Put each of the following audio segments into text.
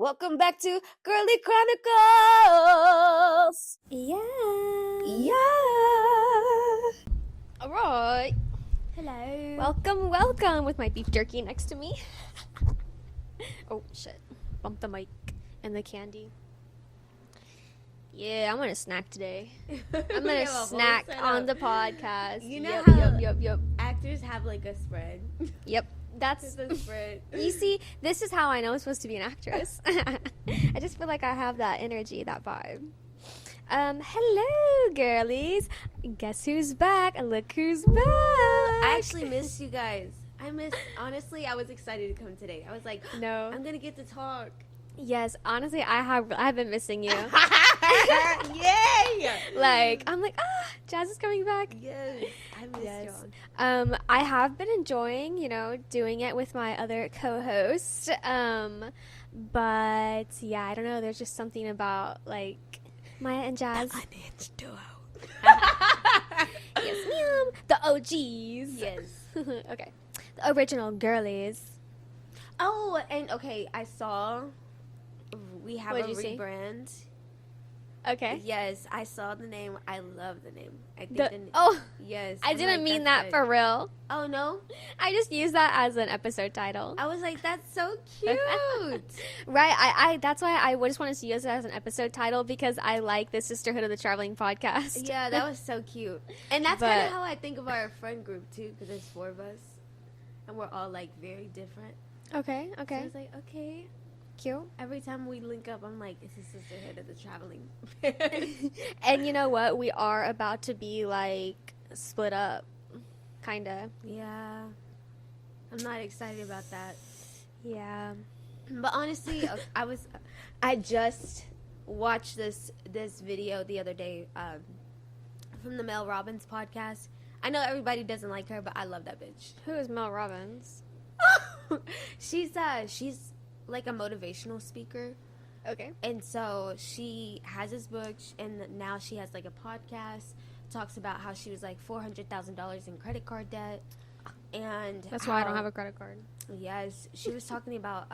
Welcome back to Girly Chronicles. Yeah. All right. Hello. Welcome with my beef jerky next to me. Oh shit! Bump the mic and the candy. Yeah, I'm gonna snack today. I'm gonna snack on the podcast. You know how Yep. actors have like a spread. Yep. That's the spread. You see, this is how I know I'm supposed to be an actress. I just feel like I have that energy, that vibe. Hello, girlies. Guess who's back? Look who's back. I actually missed you guys. Honestly, I was excited to come today. I was like, No. I'm gonna get to talk. Yes, honestly, I've been missing you. Yay! Like, I'm like, Jazz is coming back. Yes, I missed Yes. y'all. I have been enjoying, doing it with my other co-host. But yeah, I don't know. There's just something about like Maya and Jazz. The unhinged duo. Yes, ma'am. The OGs. Yes. Okay. The original girlies. Oh, and okay, I saw we have What a did you see? rebrand. Okay. Yes, I saw the name. I love the name. I think yes. I I'm didn't like, mean that's that good. for real. Oh no, I just used that as an episode title. I was like, that's so cute. Right. I that's why I just wanted to use it as an episode title because I like the Sisterhood of the Traveling podcast. Yeah, that was so cute. And that's kind of how I think of our friend group too, because there's 4 of us, and we're all like very different. Okay. So I was like, okay. Cute. Every time we link up, I'm like, it's the Sisterhood of the Traveling. And you know what? We are about to be like split up, kinda. Yeah, I'm not excited about that. Yeah. But honestly, I just watched this video the other day from the Mel Robbins podcast. I know everybody doesn't like her, but I love that bitch. Who is Mel Robbins? She's like a motivational speaker. Okay. And so she has this book, and now she has like a podcast, talks about how she was like $400,000 in credit card debt. And That's why I don't have a credit card. Yes, she was talking about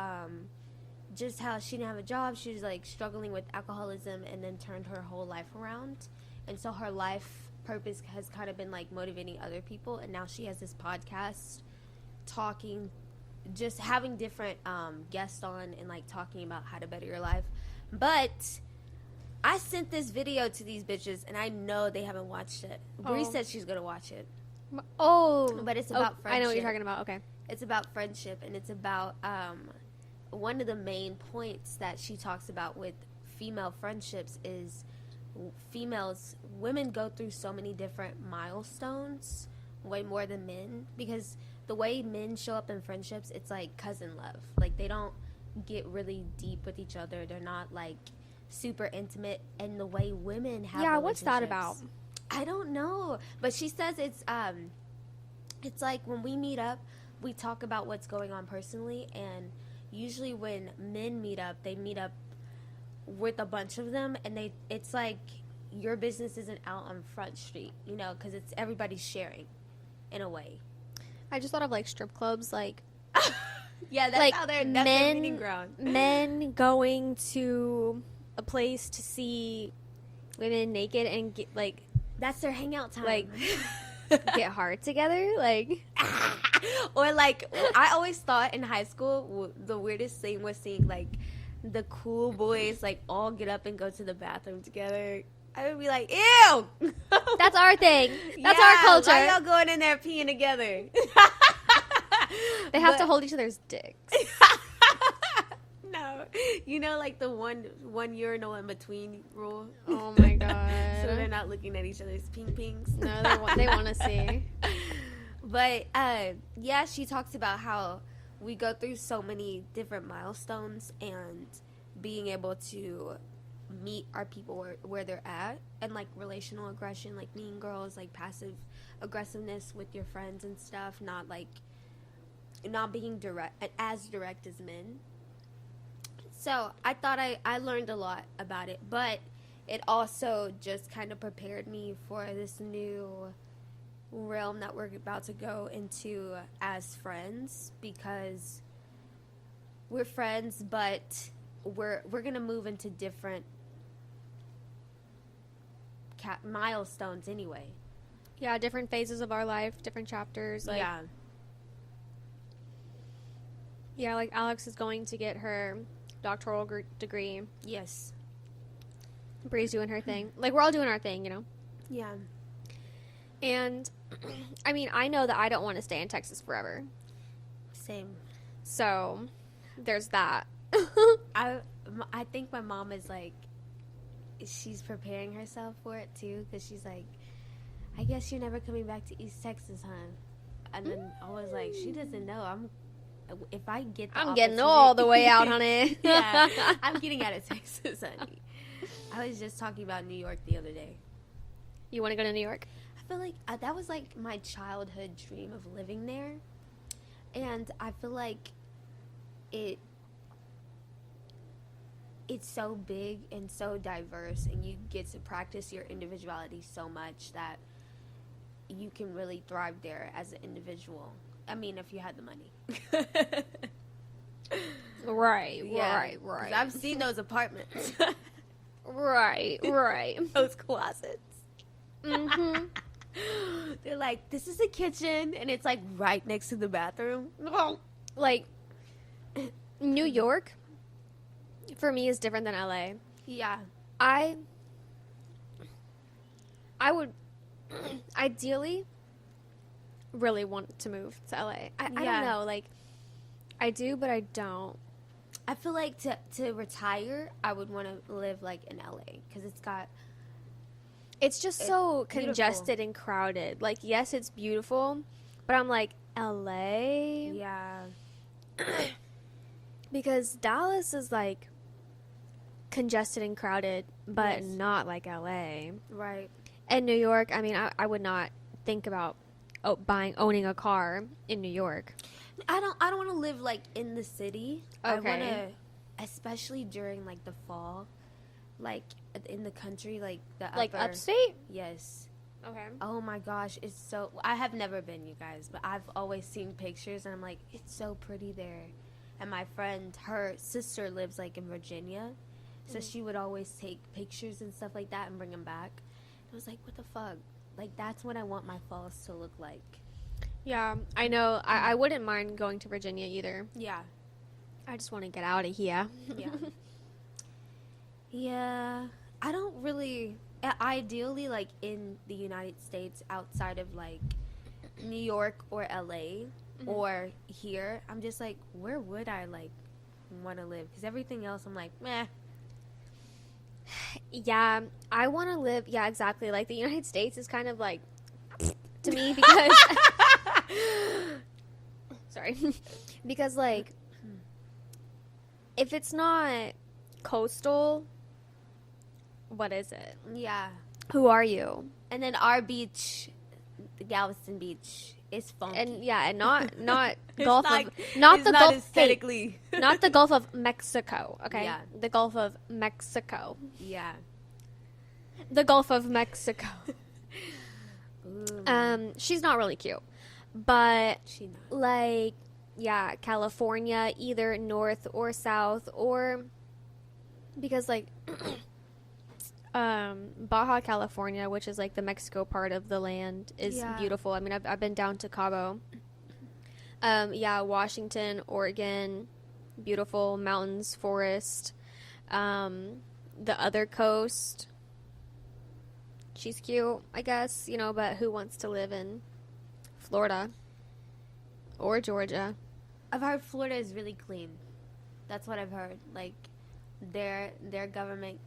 just how she didn't have a job. She was like struggling with alcoholism and then turned her whole life around. And so her life purpose has kind of been like motivating other people. And now she has this podcast talking, just having different guests on and like talking about how to better your life. But I sent this video to these bitches and I know they haven't watched it. Bree said she's going to watch it. Oh. But it's about friendship. I know what you're talking about. Okay. It's about friendship, and it's about one of the main points that she talks about with female friendships is women go through so many different milestones, way more than men, because the way men show up in friendships, it's like cousin love. Like, they don't get really deep with each other. They're not like super intimate, and the way women have What's that about? I don't know, but she says it's like when we meet up, we talk about what's going on personally, and usually when men meet up, they meet up with a bunch of them, and it's like your business isn't out on Front Street, because it's everybody's sharing in a way. I just thought of like strip clubs, like yeah, that's like how that's their meeting ground. Men going to a place to see women naked and get like that's their hangout time. Like get hard together, like. Or like I always thought in high school the weirdest thing was seeing like the cool boys like all get up and go to the bathroom together. I would be like, ew. That's our thing. That's our culture. Why y'all going in there peeing together? They have to hold each other's dicks. No, like the one urinal in between rule. Oh my god. So they're not looking at each other's pings. No, they want to see. But yeah, she talks about how we go through so many different milestones, and being able to meet our people where they're at, and like relational aggression, like mean girls, like passive aggressiveness with your friends and stuff, not being as direct as men. So I thought I learned a lot about it, but it also just kind of prepared me for this new realm that we're about to go into as friends, because we're friends, but we're gonna move into different milestones anyway. Yeah, different phases of our life, different chapters. Like, yeah. Yeah, like Alex is going to get her doctoral degree. Yes. Bree's doing her thing. Like, we're all doing our thing, you know? Yeah. And, I mean, I know that I don't want to stay in Texas forever. Same. So, there's that. I think my mom is like, she's preparing herself for it too, because she's like, I guess you're never coming back to East Texas, huh? And then I was like, she doesn't know. If I get the I'm getting all the way out, honey. Yeah, I'm getting out of Texas, honey. I was just talking about New York the other day. You want to go to New York? I feel like that was like my childhood dream of living there. And I feel like it's so big and so diverse, and you get to practice your individuality so much that you can really thrive there as an individual. I mean, if you had the money. Right. 'Cause I've seen those apartments. Right. Those closets. Mm-hmm. They're like, this is the kitchen, and it's like right next to the bathroom. Like, New York, for me, is different than LA. Yeah. I would ideally really want to move to LA. I don't know, like, I do, but I don't. I feel like to retire, I would want to live like in LA, because it's just so congested and crowded. Like, yes, it's beautiful, but I'm like, LA? Yeah. Because Dallas is like congested and crowded, but not like LA. Right. And New York, I mean, I would not think about owning a car in New York. I don't want to live like in the city. Okay. I want to, especially during like the fall, like in the country, like like upstate. Yes. Okay. Oh my gosh, it's so. I have never been, you guys, but I've always seen pictures, and I'm like, it's so pretty there. And my friend, her sister lives like in Virginia, so she would always take pictures and stuff like that and bring them back. I was like, what the fuck? Like, that's what I want my falls to look like. Yeah, I know. I wouldn't mind going to Virginia either. Yeah. I just want to get out of here. Yeah. Yeah. I don't really, ideally, like, in the United States, outside of, like, New York or LA or here, I'm just like, where would I, like, want to live? Because everything else, I'm like, meh. Yeah, I want to live. Yeah, exactly. Like, the United States is kind of like to me because sorry, because like if it's not coastal, what is it? Yeah. Who are you? And then our beach, the Galveston Beach, is funky. And yeah, and not Gulf not, of not the Gulf aesthetically. Hey, not the Gulf of Mexico. Okay, Yeah. The Gulf of Mexico. Yeah. The Gulf of Mexico. Ooh. She's not really cute, but She not. like, yeah, California, either north or south, or because like Baja California, which is like the Mexico part of the land, is beautiful. I mean, I've been down to Cabo. Yeah, Washington, Oregon, beautiful mountains, forest. The other coast, she's cute, I guess, you know, but who wants to live in Florida or Georgia? I've heard Florida is really clean. That's what I've heard. Like, their government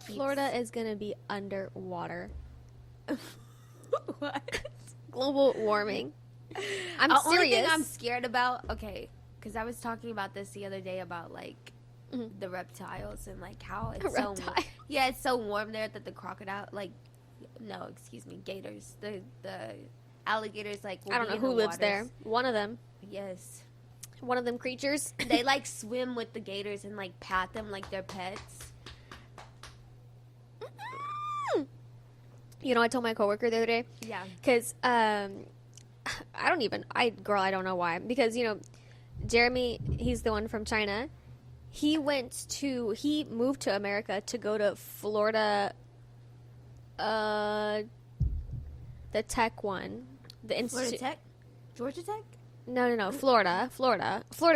Florida is going to be underwater. What? Global warming. I'm the serious. only thing I'm scared about, okay, because I was talking about this the other day about, like, the reptiles and, like, how it's so warm. Yeah, it's so warm there that the crocodile, like, no, excuse me, gators. The alligators, like, will I don't be know in who the lives waters. there. One of them. Yes. One of them creatures. They, like, swim with the gators and, like, pat them like they're pets. You know, I told my coworker the other day. Yeah. Because, I don't know why. Because, you know, Jeremy, he's the one from China. he moved to America to go to Florida, the tech one, the Florida Tech, Georgia Tech. No, Florida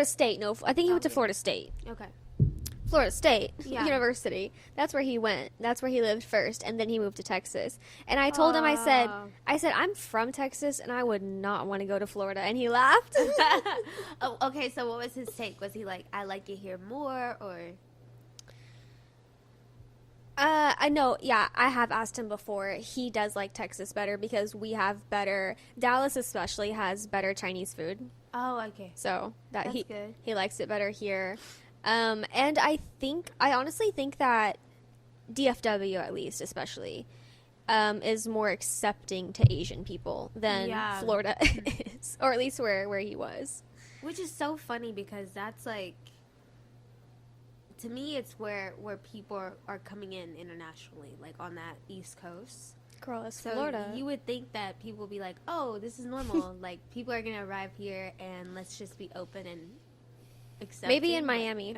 State. No, I think he went to Florida State. Okay. Florida State University. That's where he went. That's where he lived first, and then he moved to Texas. And I told him, I said, I'm from Texas, and I would not want to go to Florida. And he laughed. Oh, okay. So what was his take? Was he like, I like it here more, or? I know. Yeah, I have asked him before. He does like Texas better because we have better. Dallas especially has better Chinese food. Oh, okay. So That's good. He likes it better here. And I honestly think that DFW, at least, especially, is more accepting to Asian people than Florida is, or at least where he was. Which is so funny because that's like, to me, it's where people are coming in internationally, like on that East Coast. Girl, it's So Florida. you would think that people would be like, oh, this is normal. Like, people are going to arrive here and let's just be open and accepting. Maybe in Miami.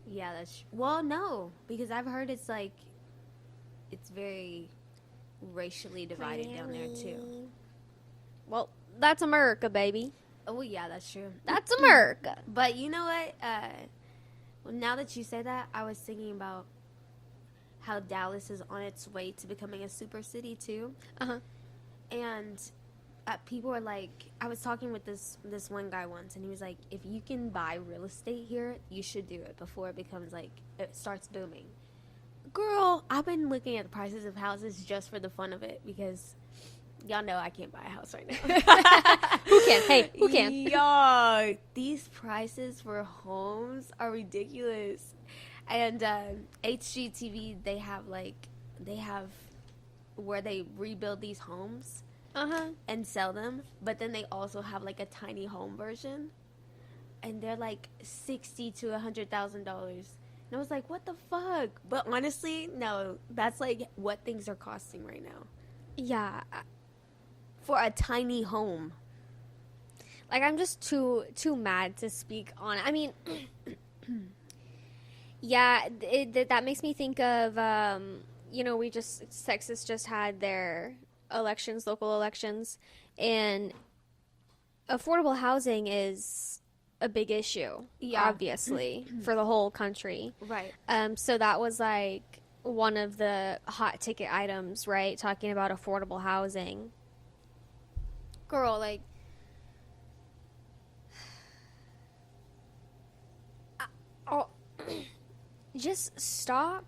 Yeah, well, no, because I've heard it's like, it's very racially divided down there too. Well, that's America, baby. Oh, yeah, that's true. That's America. But you know what? Now that you say that, I was thinking about how Dallas is on its way to becoming a super city too. Uh-huh. And people are like, I was talking with this one guy once, and he was like, if you can buy real estate here, you should do it before it becomes like, it starts booming. Girl, I've been looking at the prices of houses just for the fun of it because y'all know I can't buy a house right now. Who can? Hey, who can? Y'all, these prices for homes are ridiculous. And HGTV, they have where they rebuild these homes and sell them, but then they also have like a tiny home version, and they're like $60,000 to $100,000. And I was like, what the fuck? But honestly, no, that's like what things are costing right now Yeah. for a tiny home. Like, I'm just too mad to speak on it. I mean, yeah, that makes me think of, Texas just had their local elections, and affordable housing is a big issue, obviously, for the whole country. Right. So that was like one of the hot ticket items, right? Talking about affordable housing. Girl, like, just stop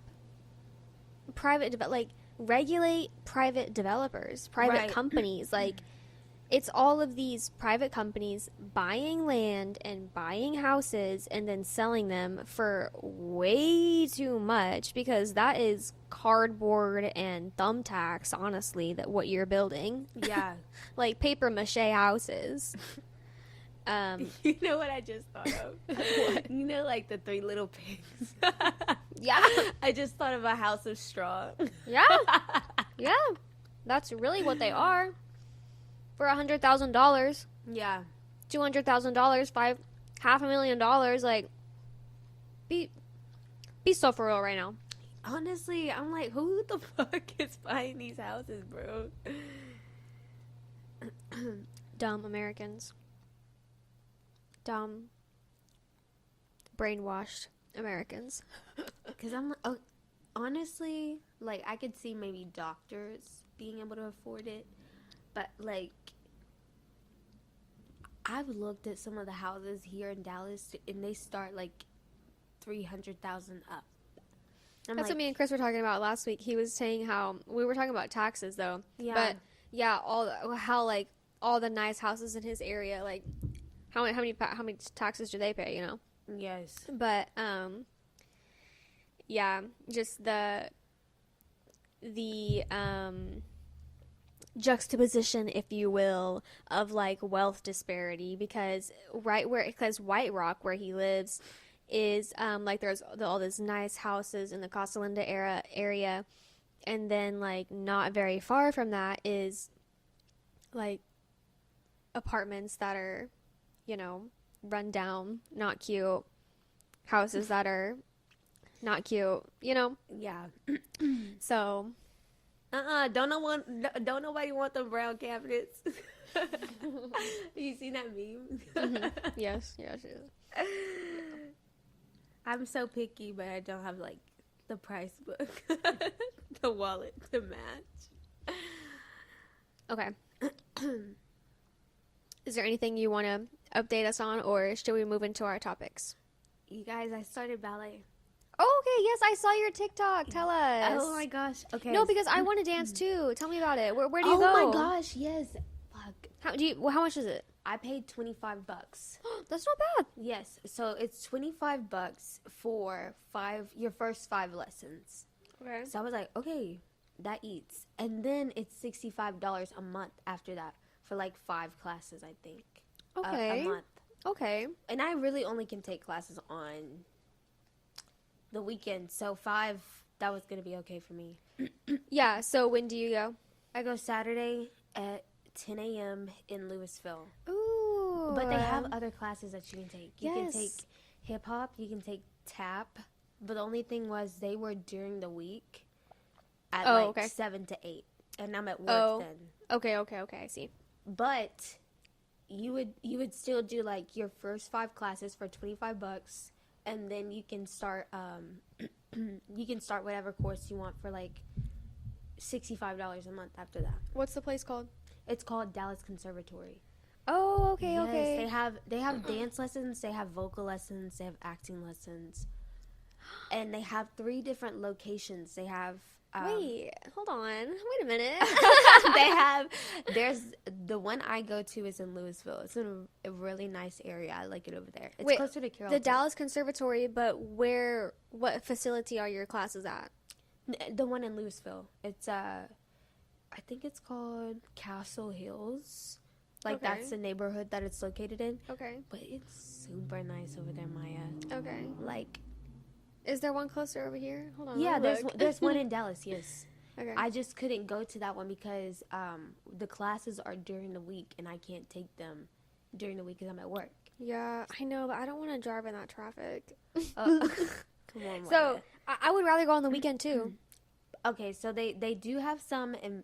regulate private developers, private companies. Like, it's all of these private companies buying land and buying houses and then selling them for way too much, because that is cardboard and thumbtacks, honestly, that what you're building. Yeah. Like paper mache houses. You know what I just thought of? What? You know, like the Three Little Pigs. Yeah. I just thought of a house of straw. Yeah. Yeah. That's really what they are. For $100,000. Yeah. $200,000, $500,000. Like, be so for real right now. Honestly, I'm like, who the fuck is buying these houses, bro? Dumb Americans. Dumb, brainwashed Americans. Because I'm like, honestly, like, I could see maybe doctors being able to afford it, but like, I've looked at some of the houses here in Dallas, and they start like 300,000 up. That's like, what me and Chris were talking about last week. He was saying how we were talking about taxes, though. Yeah. But yeah, how like all the nice houses in his area, like how many taxes do they pay? You know. Yes. But yeah, just the juxtaposition, if you will, of like wealth disparity, because White Rock, where he lives, is like there's all these nice houses in the Casa Linda area, and then like not very far from that is like apartments that are, run down, not cute, houses that are not cute, you know? Yeah. So, Don't nobody want them brown cabinets. You seen that meme? yes. I'm so picky, but I don't have like the price book, the wallet to match. Okay. Is there anything you want to update us on, or should we move into our topics? You guys, I started ballet. Oh, okay, yes, I saw your TikTok. Tell us. Oh my gosh. Okay. No, because I want to dance too. Tell me about it. Where do you go? Oh my gosh, yes. Fuck. How much is it? I paid $25. That's not bad. Yes. So it's $25 for your first 5 lessons. Okay. So I was like, okay, that eats. And then it's $65 a month after that for like 5 classes, I think. Okay. A month. Okay. And I really only can take classes on the weekend. So 5, that was going to be okay for me. Yeah. So when do you go? I go Saturday at 10 a.m. in Louisville. Ooh. But they have other classes that you can take. You can Yes. take hip hop, you can take tap. But the only thing was they were during the week at okay. 7 to 8. And I'm at work then. Okay, I see. But you would still do like your first 5 classes for $25, and then you can start whatever course you want for like $65 a month after that. What's the place called? It's called Dallas Conservatory. Oh, okay, Yes, okay. they have dance lessons, they have vocal lessons, they have acting lessons, and they have 3 different locations. They have Wait, hold on. Wait a minute. there's the one I go to is in Louisville. It's in a really nice area. I like it over there. It's Wait, closer to Carrollton. The Dallas Conservatory, but what facility are your classes at? The one in Louisville. It's I think it's called Castle Hills. Like Okay. that's the neighborhood that it's located in. Okay. But it's super nice over there, Maya. Okay. Like, Is there one closer over here? Hold on. yeah, let me look. there's one in Dallas. Yes. Okay. I just couldn't go to that one because the classes are during the week and I can't take them during the week because I'm at work. Yeah, I know, but I don't want to drive in that traffic. Come on, Maya. So I would rather go on the weekend too. Okay, so they do have some in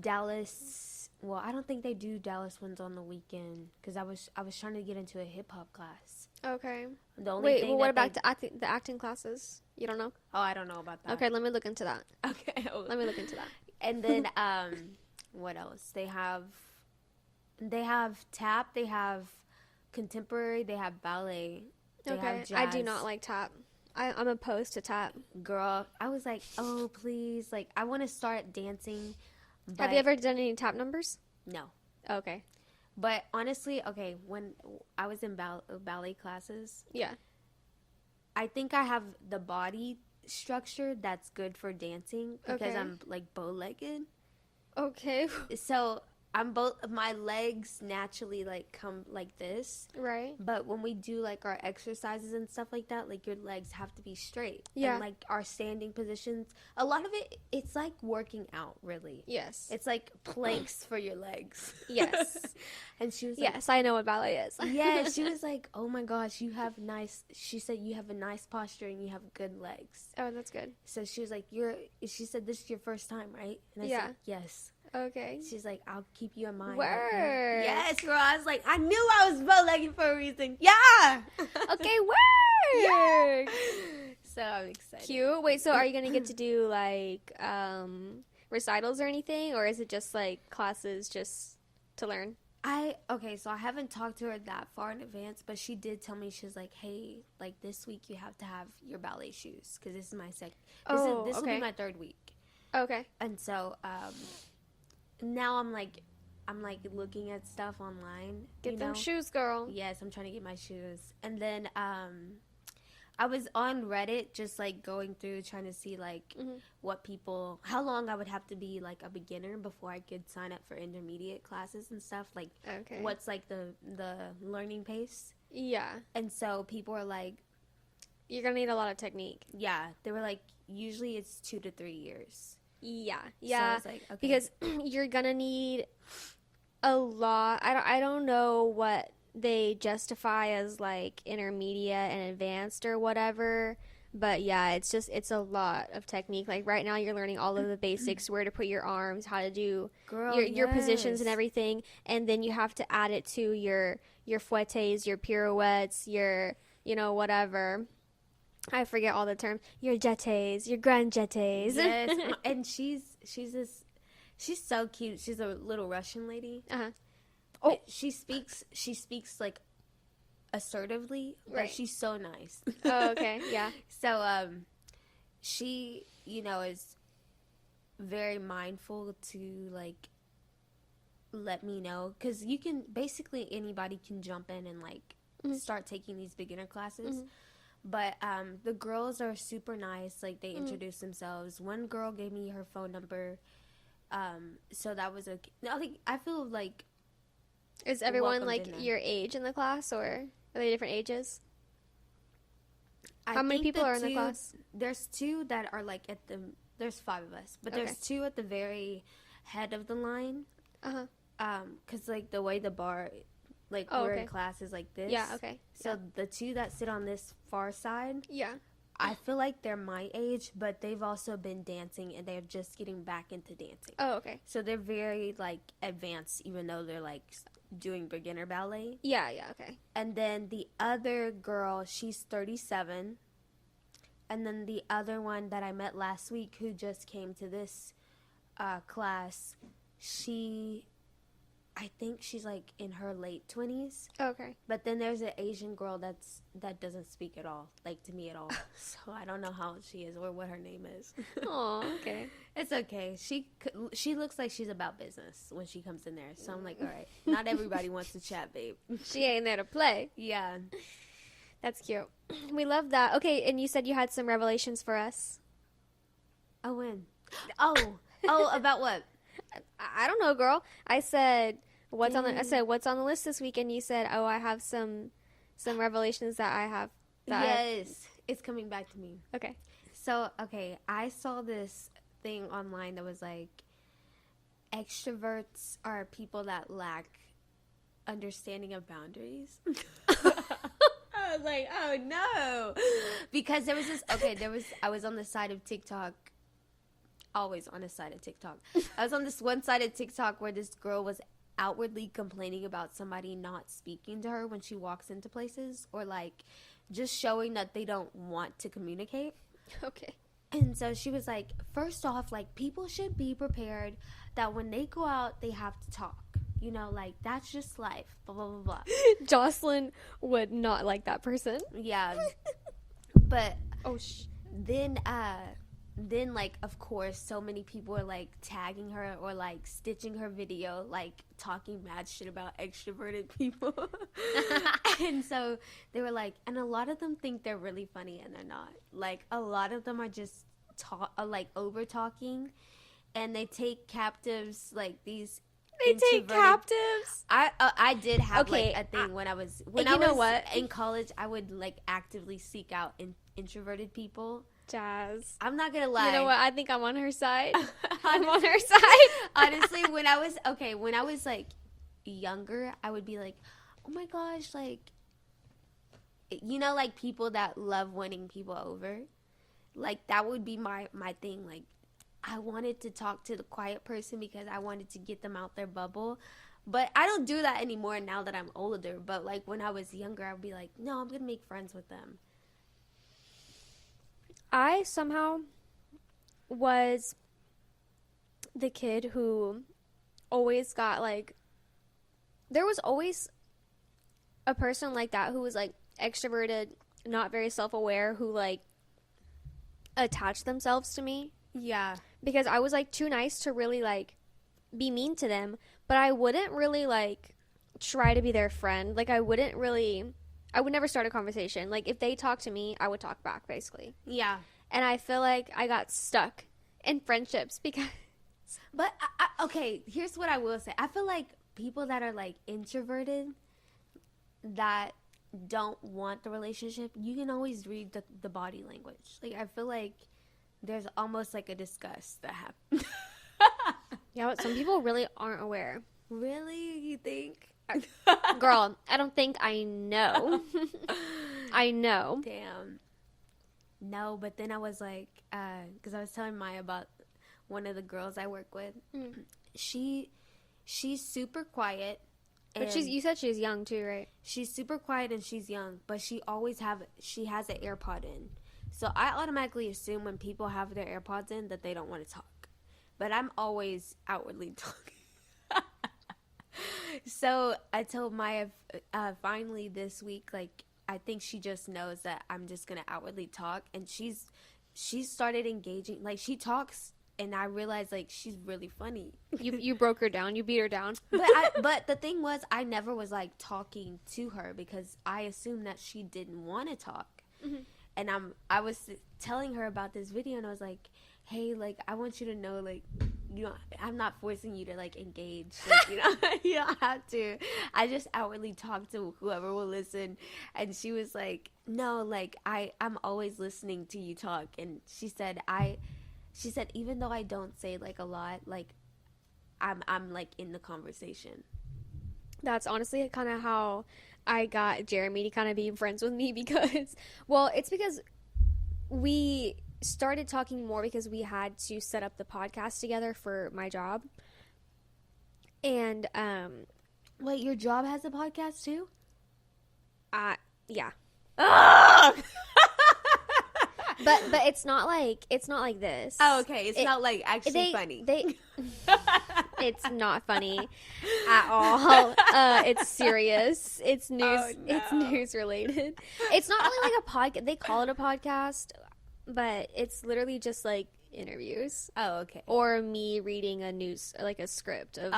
Dallas. Well, I don't think they do Dallas ones on the weekend because I was trying to get into a hip hop class. Okay. The only Wait, thing well, what that about the acting classes? You don't know? Oh, I don't know about that. Okay, let me look into that. Okay. Let me look into that. And then what else? They have tap, they have contemporary, they have ballet. They Okay. have jazz. I do not like tap. I'm opposed to tap. Girl, I was like, "Oh, please. Like I want to start dancing." But Have you ever done any tap numbers? No. Okay. But honestly, okay, when I was in ballet classes, Yeah. I think I have the body structure that's good for dancing because Okay. I'm like bow-legged. Okay. So I'm my legs naturally like come like this. Right. But when we do like our exercises and stuff like that, like your legs have to be straight. Yeah. And like our standing positions, a lot of it's like working out really. Yes. It's like planks for your legs. Yes. And she was like, Yes, I know what ballet is. yeah, she was like, "Oh my gosh, she said you have a nice posture and you have good legs." Oh, that's good. So she was like, she said this is your first time, right? And I Yeah. said, "Yes." Okay. She's like, "I'll keep you in mind." Word. Yes, girl. I was like, I knew I was bow-legged for a reason. Yeah. Okay, word. Yeah. So I'm excited. Cute. Wait, so are you gonna get to do like recitals or anything, or is it just like classes just to learn? So I haven't talked to her that far in advance, but she did tell me, she was like, "Hey, like this week you have to have your ballet shoes because this is my this will be my 3rd week." Okay. And so now I'm like looking at stuff online. Get them shoes, girl. Yes, I'm trying to get my shoes. And then I was on Reddit just like going through trying to see like how long I would have to be like a beginner before I could sign up for intermediate classes and stuff. Like what's like the learning pace. Yeah. And so people are like, you're gonna need a lot of technique. Yeah. They were like, usually it's 2 to 3 years. Yeah. So I was like, okay. Because you're gonna need a lot. I don't know what they justify as like intermediate and advanced or whatever. But yeah, it's a lot of technique. Like right now you're learning all of the basics, where to put your arms, how to do your positions and everything, and then you have to add it to your fouettes, your pirouettes, your whatever. I forget all the terms. Your jetés, your grand jetés. Yes, and she's so cute. She's a little Russian lady. Oh, she speaks like assertively, but she's so nice. Oh, okay, yeah. So she is very mindful to like let me know, because you can basically anybody can jump in and like start taking these beginner classes. But the girls are super nice. Like they introduce themselves. One girl gave me her phone number, so that was I feel like, is everyone like your age in the class, or are they different ages? How many people are in the class? There's two that are like there's 5 of us, but there's 2 at the very head of the line. Because like the way the bar, like we're in class is like this. Yeah, okay. So the 2 that sit on this far side. Yeah. I feel like they're my age, but they've also been dancing and they're just getting back into dancing. Oh, okay. So they're very like advanced, even though they're like doing beginner ballet. Yeah, okay. And then the other girl, she's 37. And then the other one that I met last week, who just came to this class, I think she's like in her late 20s. Okay. But then there's an Asian girl that doesn't speak at all, like to me at all. So I don't know how old she is or what her name is. Oh, okay. It's okay. She looks like she's about business when she comes in there. So I'm like, all right, not everybody wants to chat, babe. She ain't there to play. Yeah. That's cute. We love that. Okay, and you said you had some revelations for us. Oh, when? Oh, about what? I don't know, girl. I said what's on the list this week, and you said, "Oh, I have some revelations that I have." Yes, it's coming back to me. Okay. So, I saw this thing online that was like, extroverts are people that lack understanding of boundaries. I was like, oh no, because I was on the side of TikTok. Always on a side of TikTok. I was on this one side of TikTok where this girl was outwardly complaining about somebody not speaking to her when she walks into places, or like just showing that they don't want to communicate. Okay. And so she was like, first off, like, people should be prepared that when they go out, they have to talk. Like, that's just life. Blah, blah, blah, blah. Jocelyn would not like that person. Yeah. But then, like, of course, so many people are, like, tagging her or, like, stitching her video, like, talking mad shit about extroverted people. And so they were, like, and a lot of them think they're really funny, and they're not. Like, a lot of them are just, over-talking, and they take captives, like, these... They take captives? I did have, like, a thing when I was... in college, I would, like, actively seek out introverted people. Jazz. I'm not gonna lie. You know what? I think I'm on her side. I'm on her side. Honestly, when I was like younger, I would be like, oh my gosh, like, like people that love winning people over. Like, that would be my thing. Like, I wanted to talk to the quiet person because I wanted to get them out their bubble. But I don't do that anymore now that I'm older. But like when I was younger, I would be like, no, I'm gonna make friends with them. I somehow was the kid who always got, like, there was always a person like that who was, like, extroverted, not very self-aware, who, like, attached themselves to me. Yeah. Because I was, like, too nice to really, like, be mean to them, but I wouldn't really, like, try to be their friend. Like, I would never start a conversation. Like, if they talk to me, I would talk back, basically. Yeah. And I feel like I got stuck in friendships because... But, okay, here's what I will say. I feel like people that are, like, introverted, that don't want the relationship, you can always read the body language. Like, I feel like there's almost, like, a disgust that happens. Yeah, but some people really aren't aware. Really? You think? Girl, I don't think I know. I know. Damn. No, but then I was like, because I was telling Maya about one of the girls I work with. She's super quiet. But you said she's young too, right? She's super quiet and she's young, but she has an AirPod in. So I automatically assume when people have their AirPods in that they don't want to talk. But I'm always outwardly talking. So I told Maya finally this week, like, I think she just knows that I'm just going to outwardly talk. And she's started engaging. Like, she talks, and I realized, like, she's really funny. You broke her down. You beat her down. But the thing was, I never was, like, talking to her because I assumed that she didn't want to talk. Mm-hmm. And I was telling her about this video, and I was like, hey, like, I want you to know, like, you know, I'm not forcing you to, like, engage. Like, you know, you don't have to. I just outwardly talk to whoever will listen. And she was like, no, like, I'm always listening to you talk. And she said, even though I don't say, like, a lot, like, I'm like, in the conversation. That's honestly kind of how I got Jeremy to kind of be friends with me because, well, it's because we started talking more because we had to set up the podcast together for my job. And, wait, your job has a podcast too? Yeah. But it's not like this. Oh, okay. It's not like actually funny. It's not funny at all. It's serious. It's news. Oh, no. It's news related. It's not really like a podcast. They call it a podcast, but it's literally just like interviews. Oh, okay. Or me reading a script of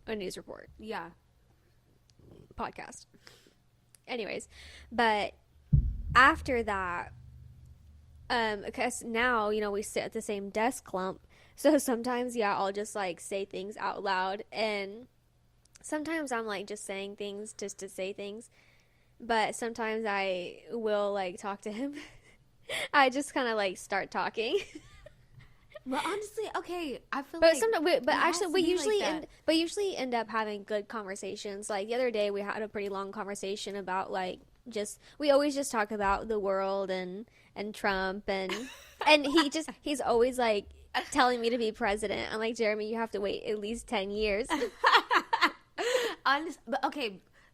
a news report. Yeah. Podcast. Anyways, but after that, because now, you know, we sit at the same desk clump. So sometimes, yeah, I'll just, like, say things out loud. And sometimes I'm, like, just saying things just to say things. But sometimes I will, like, talk to him. I just kind of, like, start talking. Well, honestly, okay, I feel but like... we usually end up having good conversations. Like, the other day we had a pretty long conversation about, like, we always just talk about the world and Trump and he's always, like, telling me to be president. I'm like, Jeremy, you have to wait at least 10 years.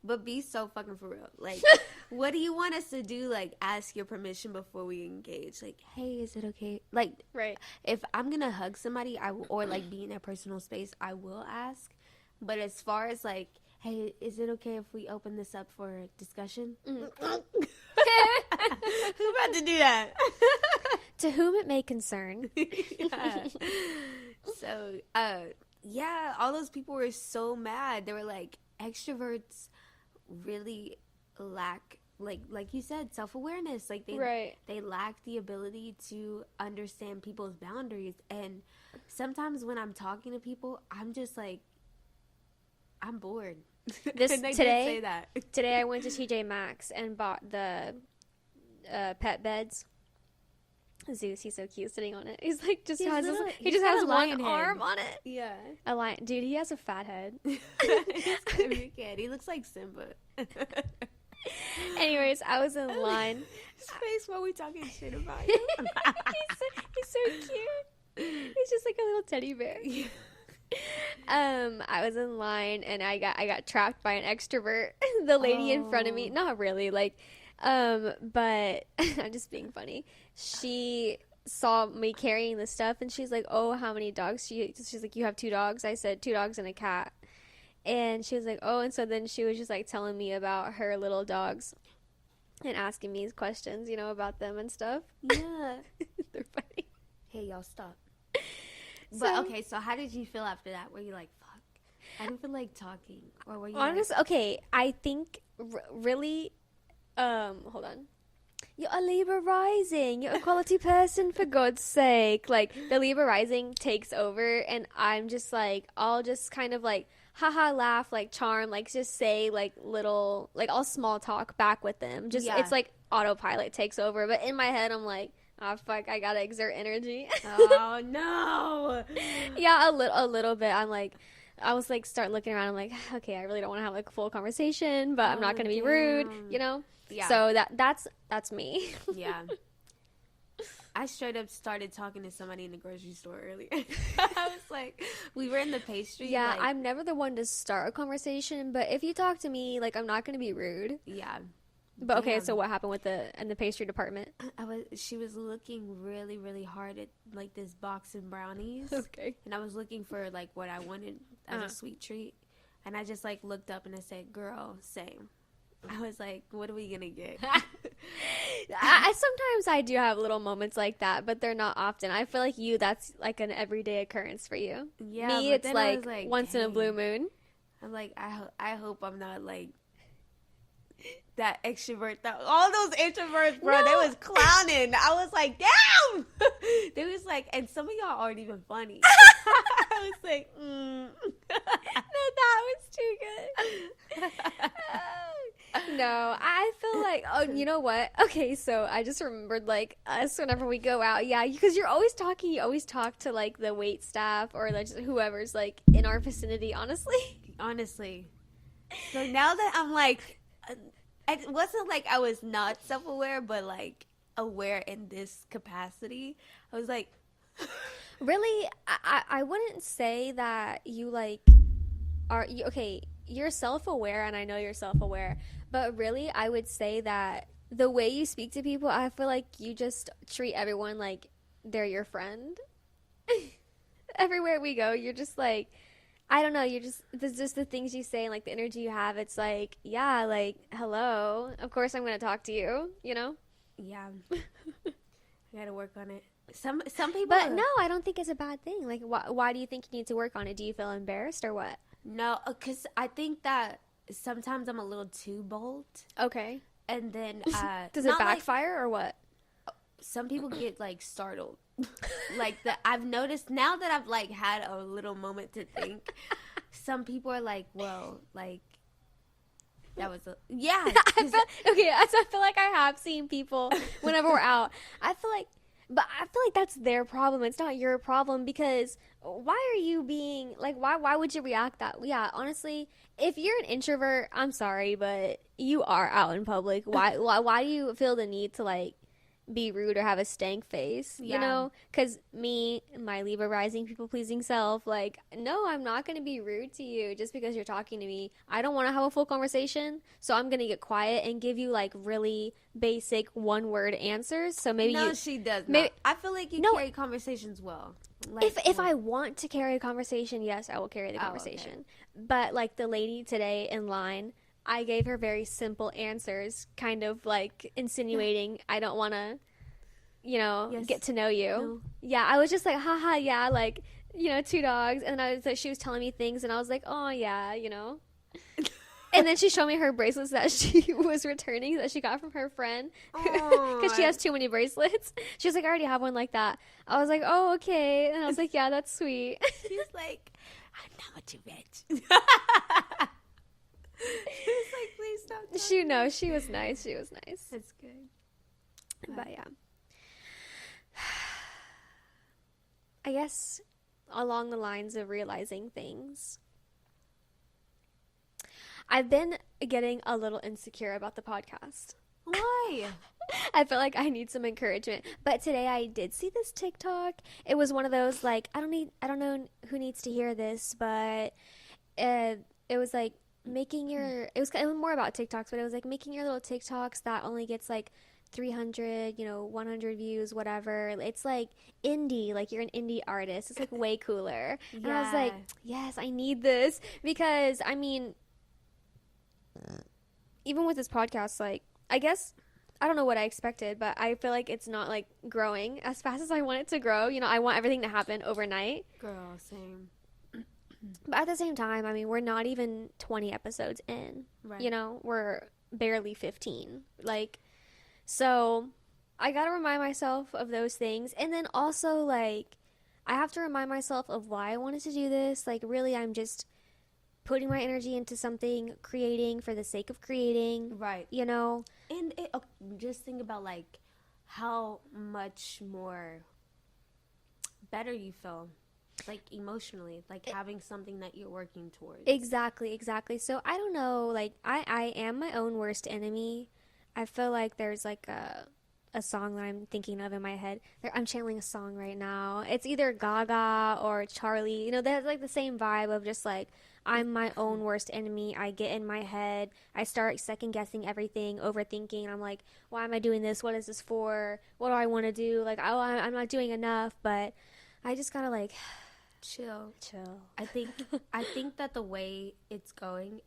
But be so fucking for real. Like, what do you want us to do? Like, ask your permission before we engage. Like, hey, is it okay? Like, right. If I'm gonna hug somebody, or like be in their personal space, I will ask. But as far as like, hey, is it okay if we open this up for discussion? Who about to do that? To whom it may concern. Yeah. So, yeah, all those people were so mad. They were like, extroverts really lack, like you said, self-awareness. Like, they lack the ability to understand people's boundaries. And sometimes when I'm talking to people, I'm just like, I'm bored. And they did say that. Today I went to TJ Maxx and bought the pet beds. Zeus, he's so cute sitting on it. He's like, he just has one arm on it. Yeah. A lion. Dude, he has a fat head. He's kind of a kid. He looks like Simba. Anyways, I was in line. His face while we talking shit about him. He's so cute. He's just like a little teddy bear. I was in line and I got trapped by an extrovert. The lady in front of me, not really, like, but I'm just being funny. She saw me carrying the stuff and she's like, oh, how many dogs? She's like, you have 2 dogs? I said 2 dogs and a cat. And she was like, oh, and so then she was just like telling me about her little dogs and asking me questions, you know, about them and stuff. Yeah. They're funny. Hey, y'all, stop. But okay, so how did you feel after that? Were you like, fuck, I don't feel like talking? Or were you honestly, okay, I think really, hold on. You're a Libra rising. You're a quality person, for God's sake. Like, the Libra rising takes over, and I'm just like, I'll just kind of like, haha, laugh, like charm, like just say like little, like I'll small talk back with them. Just, it's like autopilot takes over. But in my head, I'm like, oh, fuck, I gotta exert energy. Oh, no. Yeah, a little bit. I'm like, I was like, start looking around. I'm like, okay, I really don't want to have like a full conversation, but I'm not going to be rude, you know? Yeah. So that's me. Yeah. I straight up started talking to somebody in the grocery store earlier. I was like, we were in the pastry. Yeah, like, I'm never the one to start a conversation, but if you talk to me, like, I'm not going to be rude. Yeah. But okay, so what happened with in the pastry department? She was looking really, really hard at like this box of brownies. Okay. And I was looking for like what I wanted as a sweet treat. And I just like looked up and I said, girl, same. I was like, what are we going to get? I sometimes I do have little moments like that, but they're not often. I feel like that's like an everyday occurrence for you. Yeah. Me, it's like once in a blue moon. I'm like, I hope I'm not like that extrovert. All those introverts, bro, No. they was clowning. I was like, damn. They was like, and some of y'all aren't even funny. I was like, No, that was too good. No, I feel like, oh, you know what? Okay, so I just remembered, like, us whenever we go out, yeah, because you always talk to, like, the wait staff or, like, just whoever's, like, in our vicinity, honestly. So now that I'm, like, it wasn't like I was not self-aware, but, like, aware in this capacity. I was like... Really, I wouldn't say that you, like, okay, you're self-aware, and I know you're self-aware, but really, I would say that the way you speak to people, I feel like you just treat everyone like they're your friend. Everywhere we go, you're just like, I don't know, there's just the things you say and like the energy you have. It's like, yeah, like, hello, of course I'm going to talk to you, you know? Yeah. I got to work on it. Some people... But no, I don't think it's a bad thing. Like, why do you think you need to work on it? Do you feel embarrassed or what? No, because I think that sometimes I'm a little too bold. Okay. And then... Does it backfire or what? Some people get, like, startled. Like, I've noticed now that I've, like, had a little moment to think, some people are like, well, like, that was a... Yeah. I feel like I have seen people whenever we're out. But I feel like that's their problem. It's not your problem because why are you being like why would you react that? Yeah, honestly, if you're an introvert, I'm sorry, but you are out in public. Why do you feel the need to like be rude or have a stank face? Yeah. You know, because me, my Libra rising, people pleasing self, like no, I'm not gonna be rude to you just because you're talking to me. I don't want to have a full conversation, so I'm gonna get quiet and give you like really basic one word answers. So maybe she does not. I feel like you carry conversations well. Like, if I want to carry a conversation, yes, I will carry the conversation. Okay. But like the lady today in line, I gave her very simple answers, kind of like insinuating I don't want to, you know, get to know you. No. Yeah, I was just like, haha, yeah, like, you know, 2 dogs. And she was telling me things, and I was like, oh, yeah, you know. And then she showed me her bracelets that she was returning that she got from her friend because she has too many bracelets. She was like, I already have one like that. I was like, oh, okay. And I was like, yeah, that's sweet. She's like, I'm not too rich. She was like, please stop. She was nice. She was nice. That's good. But yeah. I guess along the lines of realizing things, I've been getting a little insecure about the podcast. Why? I feel like I need some encouragement. But today I did see this TikTok. It was one of those like I don't know who needs to hear this, but it was like it was more about TikToks, but it was like making your little TikToks that only gets like 300, 100 views, whatever. It's like indie, like you're an indie artist. It's like way cooler. Yeah. And I was like, yes, I need this because I mean, even with this podcast, like, I guess, I don't know what I expected, but I feel like it's not, like, growing as fast as I want it to grow. You know, I want everything to happen overnight. Girl, same. But at the same time, I mean, we're not even 20 episodes in. Right. You know, we're barely 15. Like, so I gotta remind myself of those things. And then also, like, I have to remind myself of why I wanted to do this. Like, really, I'm just putting my energy into something, creating for the sake of creating. Right. You know? And just think about, like, how much more better you feel like emotionally, like having something that you're working towards. Exactly. So I don't know, like I am my own worst enemy. I feel like there's like a song that I'm thinking of in my head. I'm channeling a song right now. It's either Gaga or Charlie. You know, they have like the same vibe of just like I'm my own worst enemy. I get in my head. I start second guessing everything, overthinking. I'm like, why am I doing this? What is this for? What do I want to do? Like, oh, I'm not doing enough. But I just gotta like chill. chill. I think that the way it's going,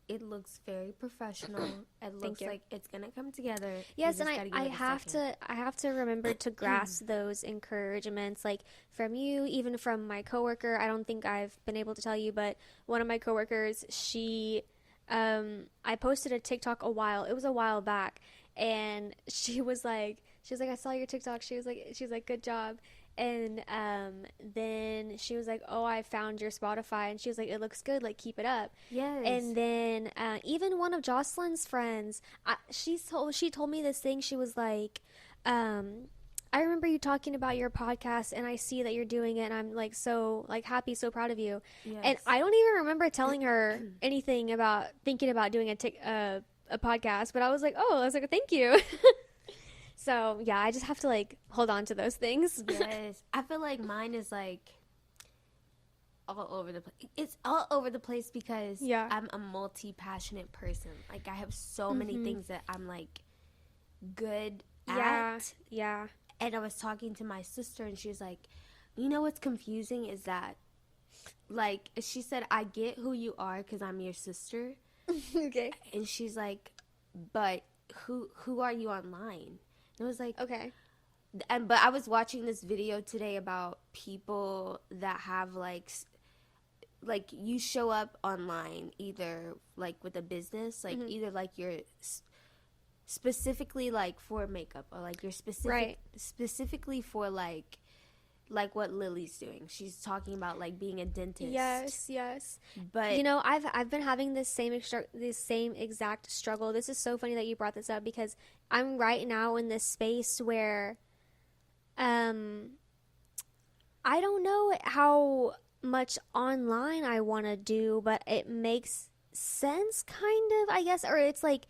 it looks very professional. It looks like it's gonna come together. Yes, and I have to remember to grasp those encouragements, like from you, even from my coworker. I don't think I've been able to tell you, but one of my coworkers, I posted a TikTok it was a while back, and she was like, I saw your TikTok. She was like, good job. And then she was like, oh, I found your Spotify, and she was like, it looks good, like keep it up. Yes. And then even one of Jocelyn's friends, she told me this thing. She was like, I remember you talking about your podcast, and I see that you're doing it, and I'm like so like happy, so proud of you. Yes. And I don't even remember telling her anything about thinking about doing a podcast, but I was like, thank you. So, yeah, I just have to, like, hold on to those things. Yes. I feel like mine is, like, all over the place. It's all over the place because I'm a multi-passionate person. Like, I have so many things that I'm, like, good at. Yeah. And I was talking to my sister, and she was like, you know what's confusing is that, like, she said, I get who you are because I'm your sister. Okay. And she's like, but who are you online? It was like, okay. But I was watching this video today about people that have like you show up online either like with a business, like either like you're specifically like for makeup, or like you're specifically for like what Lily's doing. She's talking about like being a dentist. Yes. But you know, I've been having this same exact struggle. This is so funny that you brought this up because I'm right now in this space where I don't know how much online I want to do, but it makes sense kind of, I guess, or it's like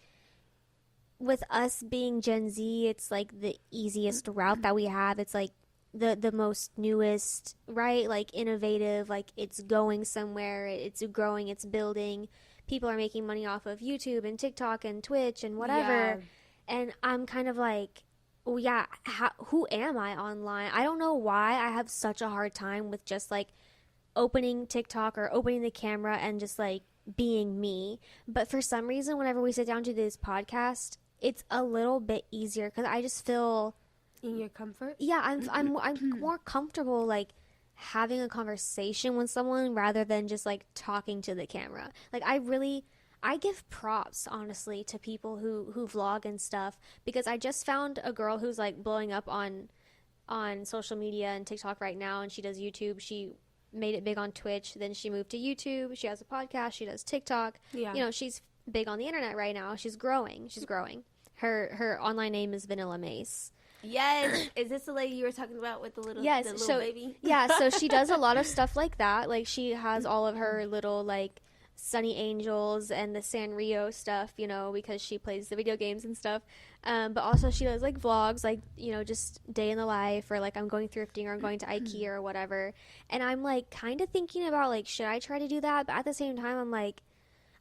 with us being Gen Z, it's like the easiest route that we have. It's like the most newest, right? Like innovative, like it's going somewhere, it's growing, it's building. People are making money off of YouTube and TikTok and Twitch and whatever. Yeah. And I'm kind of like, oh yeah, who am I online? I don't know why I have such a hard time with just like opening TikTok or opening the camera and just like being me. But for some reason, whenever we sit down to this podcast, it's a little bit easier because I just feel in your comfort. Yeah, I'm more comfortable like having a conversation with someone rather than just like talking to the camera. Like I give props honestly to people who vlog and stuff, because I just found a girl who's like blowing up on social media and TikTok right now, and she does YouTube. She made it big on Twitch, then she moved to YouTube. She has a podcast, she does TikTok. Yeah. You know, she's big on the internet right now. She's growing. Her online name is Vanilla Mace. Yes. Is this the lady you were talking about with the little baby? Yeah, so she does a lot of stuff like that. Like she has all of her little like Sunny Angels and the Sanrio stuff, you know, because she plays the video games and stuff. But also she does like vlogs, like, you know, just day in the life, or like I'm going thrifting, or I'm going to IKEA or whatever. And I'm like kind of thinking about like, should I try to do that? But at the same time, I'm like,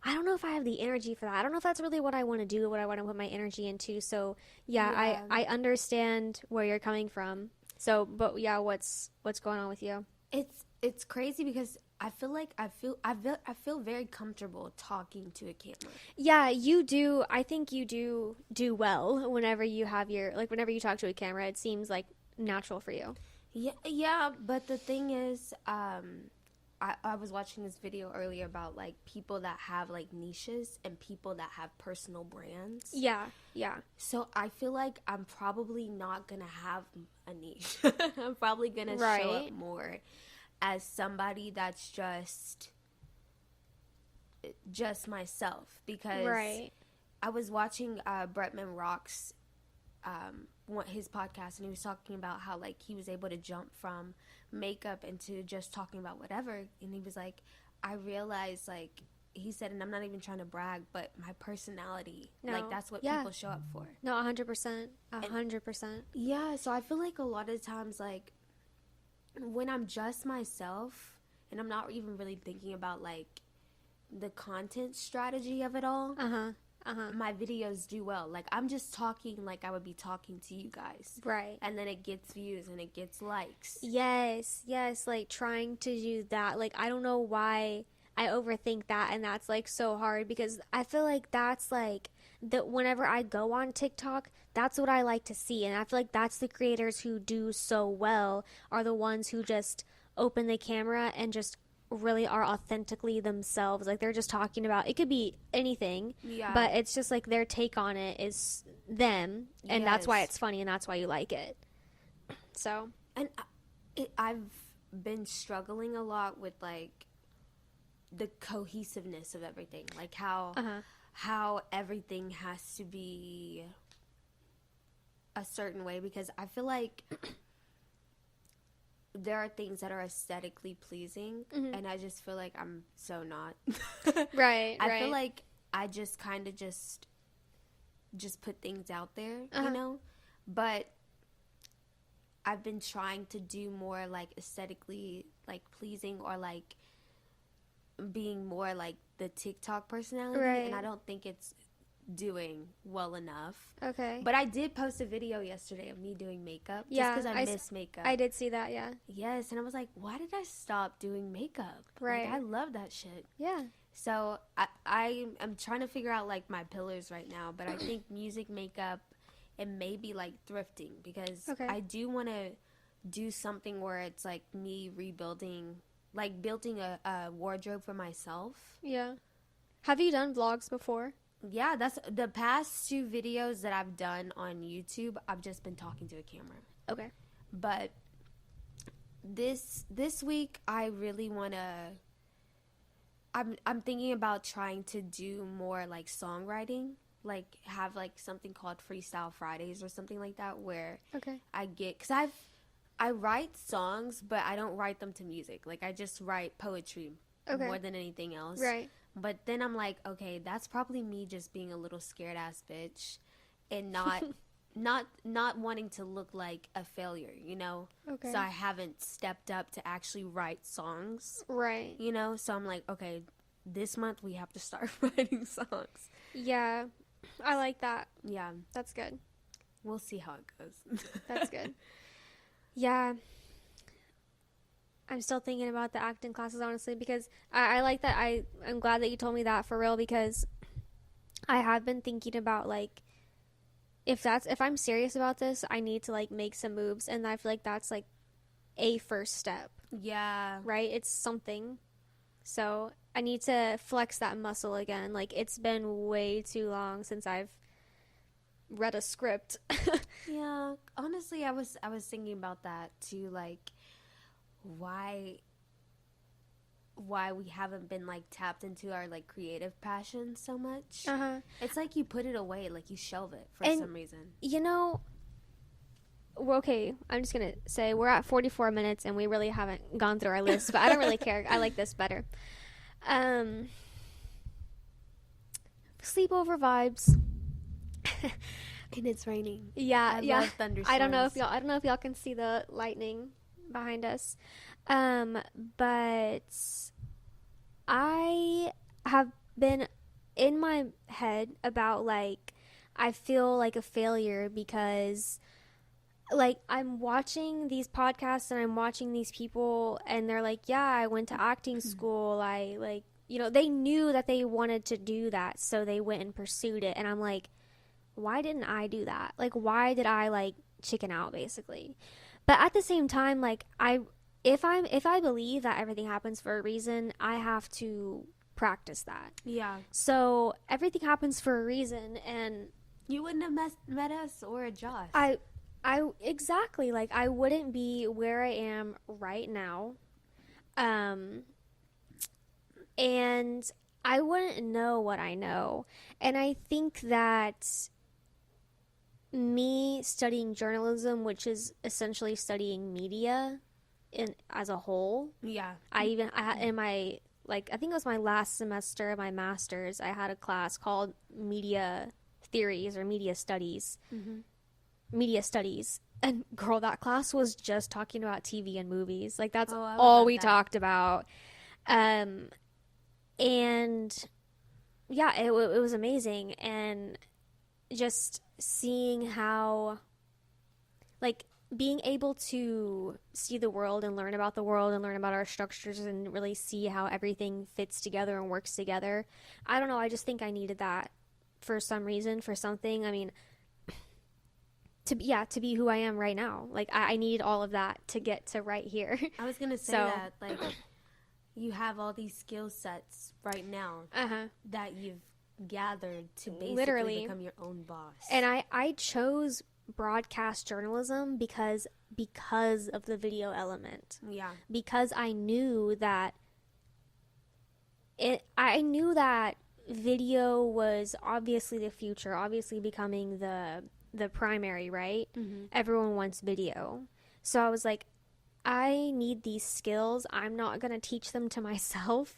I don't know if I have the energy for that. I don't know if that's really what I want to do, what I want to put my energy into. So yeah. I understand where you're coming from. So, but yeah, what's going on with you? It's crazy because I feel very comfortable talking to a camera. Yeah, you do. I think you do well whenever you have whenever you talk to a camera. It seems like natural for you. Yeah. But the thing is, I was watching this video earlier about like people that have like niches and people that have personal brands. Yeah. So I feel like I'm probably not gonna have a niche. I'm probably gonna show up more as somebody that's just myself, because I was watching Bretman Rock's his podcast, and he was talking about how like he was able to jump from makeup into just talking about whatever, and he was like, I realized, like he said, and I'm not even trying to brag, but my personality, like that's what people show up for. No, 100%, 100%. Yeah, so I feel like a lot of times, like when I'm just myself, and I'm not even really thinking about like the content strategy of it all. My videos do well. Like, I'm just talking like I would be talking to you guys. Right. And then it gets views and it gets likes. Yes, like trying to do that. Like, I don't know why I overthink that, and that's like so hard, because I feel like that's like that whenever I go on TikTok, that's what I like to see. And I feel like that's the creators who do so well are the ones who just open the camera and just really are authentically themselves. Like, they're just talking about, it could be anything, but it's just like their take on it is them, and that's why it's funny, and that's why you like it. So, and I've been struggling a lot with like the cohesiveness of everything, like how everything has to be a certain way, because I feel like there are things that are aesthetically pleasing, and I just feel like I'm so not. Right. I feel like I just kind of just put things out there, you know? But I've been trying to do more like aesthetically like pleasing, or like being more like the TikTok personality, and I don't think it's doing well enough. Okay. But I did post a video yesterday of me doing makeup, just because I miss makeup. I did see that, yeah. Yes, and I was like, why did I stop doing makeup? Right. Like, I love that shit. Yeah. So I am trying to figure out like my pillars right now, but I think music, makeup, and maybe like thrifting, because I do want to do something where it's like me rebuilding, like building a wardrobe for myself. Yeah. Have you done vlogs before? Yeah, that's the past 2 videos that I've done on YouTube. I've just been talking to a camera. Okay. But this week I really want to, I'm thinking about trying to do more like songwriting, like have like something called Freestyle Fridays or something like that, where I get, cuz I write songs, but I don't write them to music. Like, I just write poetry more than anything else. Right. But then I'm like, okay, that's probably me just being a little scared ass bitch and not wanting to look like a failure, you know? Okay. So I haven't stepped up to actually write songs. Right. You know? So I'm like, okay, this month we have to start writing songs. Yeah. I like that. Yeah. That's good. We'll see how it goes. That's good. Yeah. I'm still thinking about the acting classes, honestly, because I like that. I'm glad that you told me that, for real, because I have been thinking about, like, if I'm serious about this, I need to, like, make some moves, and I feel like that's, like, a first step. Yeah. Right? It's something. So I need to flex that muscle again. Like, it's been way too long since I've read a script. Yeah. Honestly, I was thinking about that, too, like, why we haven't been like tapped into our like creative passion so much. It's like you put it away, like you shelve it for some reason. You know, okay, I'm just gonna say we're at 44 minutes and we really haven't gone through our list, but I don't really care. I like this better. Sleepover vibes. And it's raining. Yeah, I love thunderstorms. I don't know if y'all can see the lightning behind us. But I have been in my head about, like, I feel like a failure because, like, I'm watching these podcasts and I'm watching these people and they're like, yeah, I went to acting school. I, like, you know, they knew that they wanted to do that, so they went and pursued it. And I'm like, why didn't I do that? Like, why did I, like, chicken out, basically? But at the same time, like, if I believe that everything happens for a reason, I have to practice that. Yeah. So everything happens for a reason, and you wouldn't have met us or Josh. I exactly, like, I wouldn't be where I am right now, and I wouldn't know what I know. And I think that me studying journalism, which is essentially studying media as a whole. Yeah. In my, like, I think it was my last semester of my master's, I had a class called media theories or media studies. Media studies. And girl, that class was just talking about TV and movies. Like, that's all we talked about. And yeah, it was amazing. And just seeing how, like, being able to see the world and learn about the world and learn about our structures and really see how everything fits together and works together. I don't know. I just think I needed that for some reason, for something. I mean, to be who I am right now. Like, I need all of that to get to right here. I was going to say that, like, you have all these skill sets right now that you've gathered to basically literally become your own boss. And I chose broadcast journalism because of the video element. Yeah. Because I knew that video was obviously the future, obviously becoming the primary, right? Everyone wants video. So I was like, I need these skills. I'm not going to teach them to myself.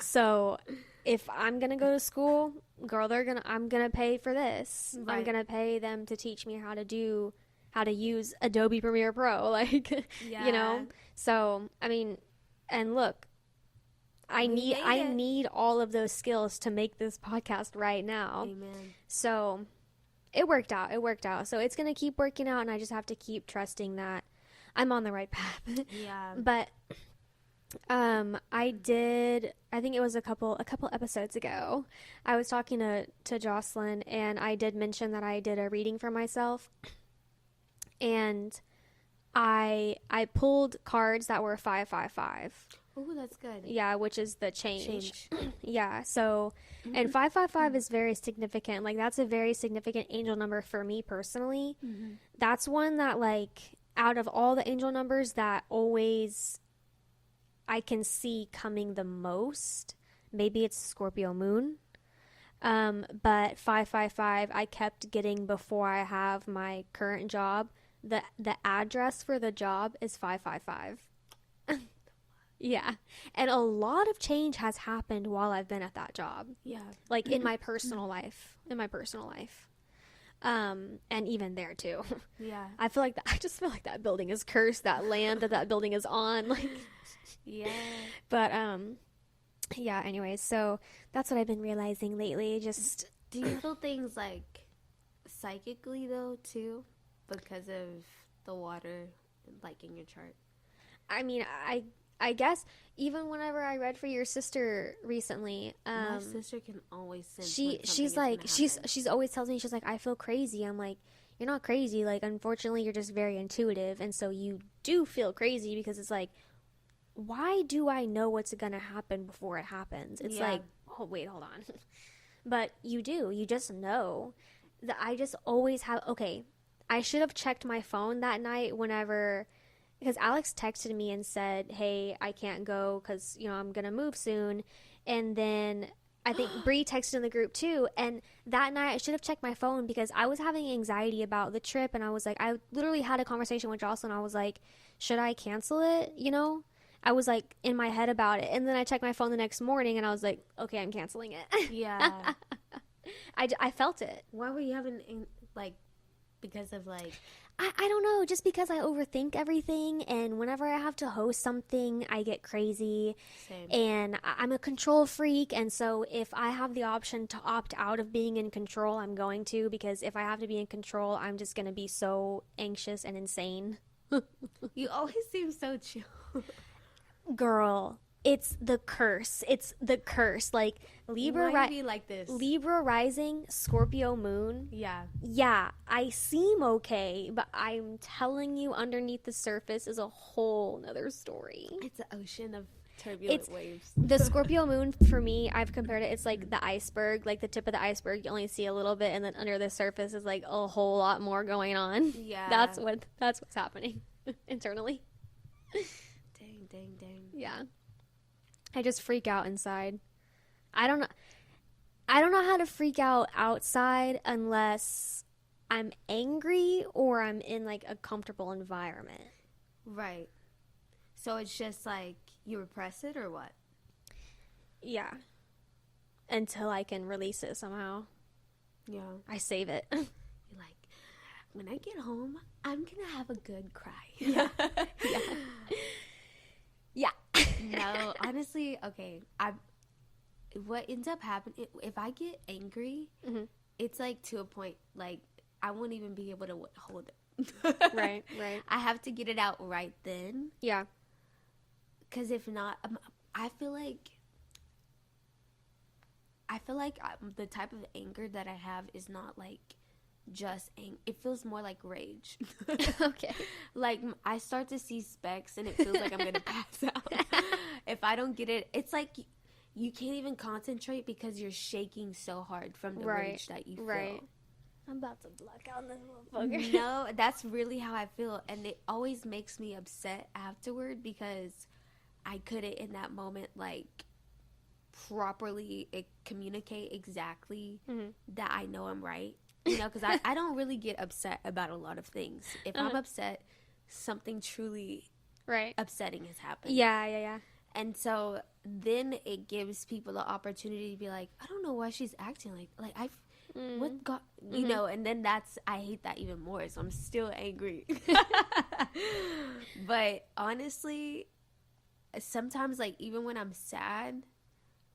So if I'm going to go to school, girl, I'm going to pay for this. Right. I'm going to pay them to teach me how to use Adobe Premiere Pro, like, you know? So, I mean, and look, I need all of those skills to make this podcast right now. Amen. So it worked out. So it's going to keep working out, and I just have to keep trusting that I'm on the right path. Yeah. But I think it was a couple episodes ago, I was talking to Jocelyn, and I did mention that I did a reading for myself, and I pulled cards that were 555. Oh, that's good. Yeah, which is the change. Yeah, so, and 555 is very significant. Like, that's a very significant angel number for me personally. That's one that, like, out of all the angel numbers that always I can see coming the most, maybe it's Scorpio moon. But 555 I kept getting before I have my current job. The address for the job is 555. Yeah. And a lot of change has happened while I've been at that job. Yeah. Like, in my personal life. And even there too. Yeah. I just feel like that building is cursed, that land that building is on. Like, yeah. But, yeah, anyways, so that's what I've been realizing lately. Just, do you feel things like psychically though too, because of the water, like, in your chart? I mean, I guess even whenever I read for your sister recently, my sister can always sense she's like, she's always tells me, she's like, I feel crazy. I'm like, you're not crazy. Like, unfortunately, you're just very intuitive. And so you do feel crazy because it's like, why do I know what's going to happen before it happens? It's like, oh, wait, hold on. But you do. You just know. That I just always have, okay, I should have checked my phone that night whenever, because Alex texted me and said, hey, I can't go because, you know, I'm going to move soon. And then I think Bree texted in the group too. And that night I should have checked my phone because I was having anxiety about the trip. And I was like, I literally had a conversation with Jocelyn. I was like, should I cancel it? You know, I was like in my head about it. And then I checked my phone the next morning and I was like, okay, I'm canceling it. Yeah. I felt it. Why were you having, like, because of, like, I don't know, just because I overthink everything, and whenever I have to host something, I get crazy. Same. And I'm a control freak, and so if I have the option to opt out of being in control, I'm going to, because if I have to be in control, I'm just going to be so anxious and insane. You always seem so chill. Girl, it's the curse. Like, Libra, Why do you like this? Libra rising, Scorpio moon. Yeah, I seem okay, but I'm telling you, underneath the surface is a whole nother story. It's an ocean of turbulent waves. The Scorpio moon, for me, I've compared it, it's like the iceberg, like the tip of the iceberg, you only see a little bit, and then under the surface is like a whole lot more going on. Yeah. That's what's happening internally. Dang. Yeah. I just freak out inside. I don't know how to freak out outside unless I'm angry or I'm in like a comfortable environment. Right. So it's just like you repress it or what? Yeah. Until I can release it somehow. Yeah. I save it. You're like, when I get home, I'm going to have a good cry. Yeah. Yeah. Yeah. No, honestly, okay. What ends up happening, if I get angry, Mm-hmm. it's like to a point, like, I won't even be able to hold it. Right. I have to get it out right then. Yeah. Because if not, I feel like the type of anger that I have is not like just it feels more like rage. Okay. Like I start to see specks and it feels like I'm gonna pass out if I don't get it. It's like you can't even concentrate because you're shaking so hard from the rage that you feel. Right. I'm about to black out this motherfucker. No, that's really how I feel, and it always makes me upset afterward because I couldn't in that moment like properly communicate exactly that I know I'm right. You know, because I don't really get upset about a lot of things. If I'm upset, something truly upsetting has happened. Yeah. And so then it gives people the opportunity to be like, I don't know why she's acting like what got, you know, and then I hate that even more. So I'm still angry. But honestly, sometimes like even when I'm sad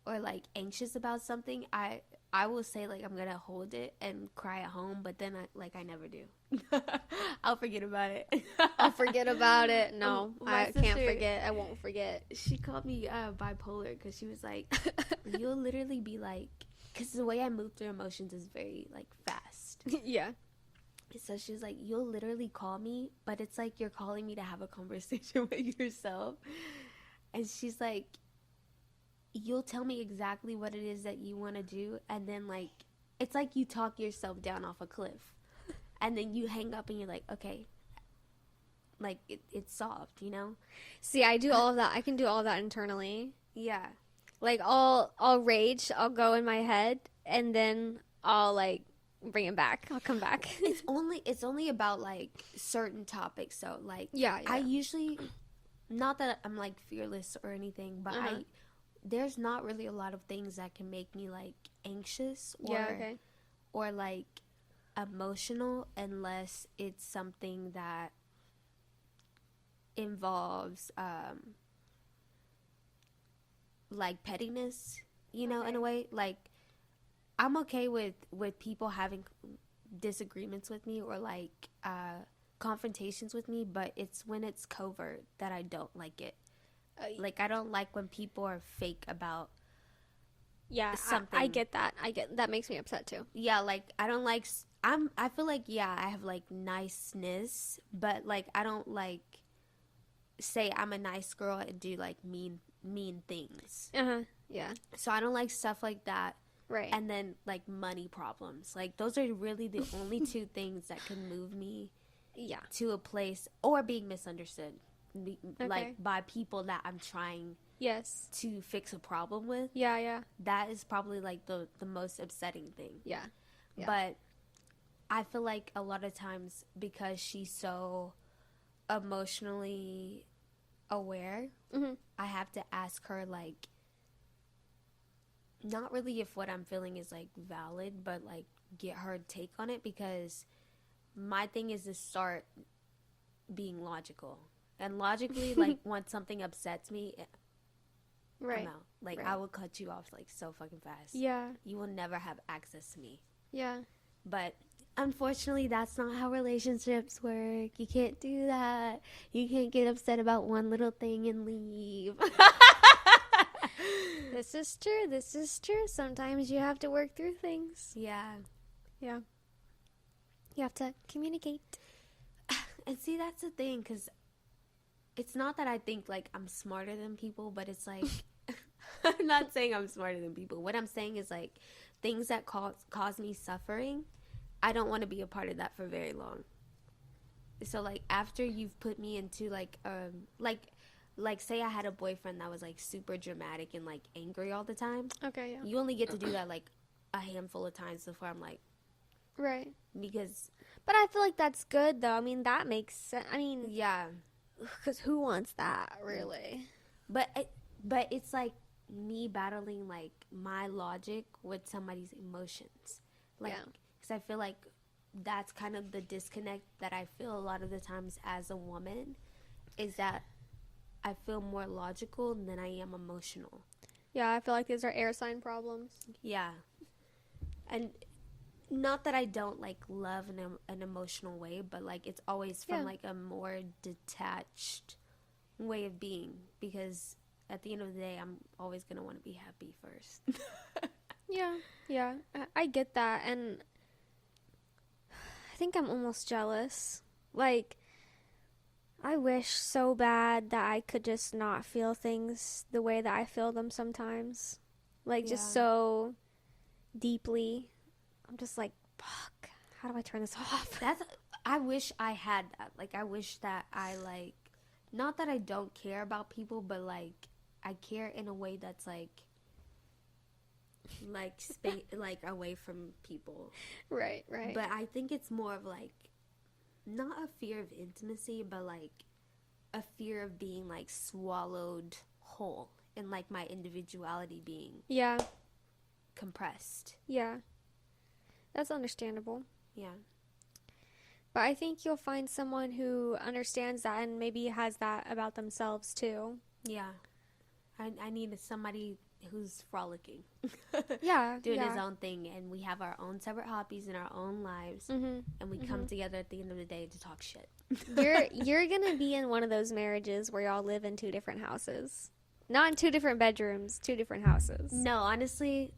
or like anxious about something, I will say like I'm gonna hold it and cry at home, but then I never do. I'll forget about it. I'll forget about it. No, I sister, can't forget. I won't forget. She called me bipolar because she was like, you'll literally be like, because the way I move through emotions is very like fast. Yeah. So she was like, you'll literally call me, but it's like you're calling me to have a conversation with yourself. And she's like, you'll tell me exactly what it is that you want to do, and then like it's like you talk yourself down off a cliff, and then you hang up and you're like, okay, like it's solved, you know. See, I do all of that. I can do all of that internally. Yeah. Like I'll rage, I'll go in my head, and then I'll like bring it back. I'll come back. It's only about like certain topics, so like yeah. I usually, not that I'm like fearless or anything, but there's not really a lot of things that can make me like anxious or like emotional unless it's something that involves like pettiness, you know, in a way. Like I'm okay with people having disagreements with me or like confrontations with me, but it's when it's covert that I don't like it. Like I don't like when people are fake about something. I get that. That makes me upset too. Yeah, like I don't like I feel like I have like niceness, but like I don't like say I'm a nice girl and do like mean things. Yeah. So I don't like stuff like that. Right. And then like money problems. Like those are really the only two things that can move me to a place, or being misunderstood. Like by people that I'm trying to fix a problem with. Yeah. That is probably like the most upsetting thing. Yeah. But I feel like a lot of times because she's so emotionally aware, I have to ask her like, not really if what I'm feeling is like valid, but like get her take on it, because my thing is to start being logical. And logically, like, once something upsets me, I'm out. Like, I will cut you off, like, so fucking fast. Yeah. You will never have access to me. Yeah. But, unfortunately, that's not how relationships work. You can't do that. You can't get upset about one little thing and leave. This is true. Sometimes you have to work through things. Yeah. You have to communicate. And see, that's the thing, because it's not that I think, like, I'm smarter than people, but it's, like, I'm not saying I'm smarter than people. What I'm saying is, like, things that cause me suffering, I don't want to be a part of that for very long. So, like, after you've put me into, like, say I had a boyfriend that was, like, super dramatic and, like, angry all the time. Okay, yeah. You only get to do that, like, a handful of times before I'm, like... Right. Because But I feel like that's good, though. I mean, that makes sense. I mean, Yeah. because who wants that, really? But it's like me battling like my logic with somebody's emotions, like, because I feel like that's kind of the disconnect that I feel a lot of the times as a woman, is that I feel more logical than I am emotional. Yeah, I feel like these are air sign problems. Yeah. And not that I don't like love in an emotional way, but like it's always from like a more detached way of being, because at the end of the day I'm always going to want to be happy first. Yeah, I get that, and I think I'm almost jealous. Like, I wish so bad that I could just not feel things the way that I feel them sometimes. Like, just so deeply. I'm just like, fuck, how do I turn this off? I wish I had that. Like, I wish that I, like, not that I don't care about people, but, like, I care in a way that's, like like, away from people. Right. But I think it's more of, like, not a fear of intimacy, but, like, a fear of being, like, swallowed whole, and, like, my individuality being compressed. Yeah. That's understandable. Yeah. But I think you'll find someone who understands that and maybe has that about themselves too. Yeah. I need somebody who's frolicking. Yeah. Doing his own thing, and we have our own separate hobbies and our own lives, and we come together at the end of the day to talk shit. You're going to be in one of those marriages where y'all live in 2 different houses. Not in 2 different bedrooms, 2 different houses. No, honestly,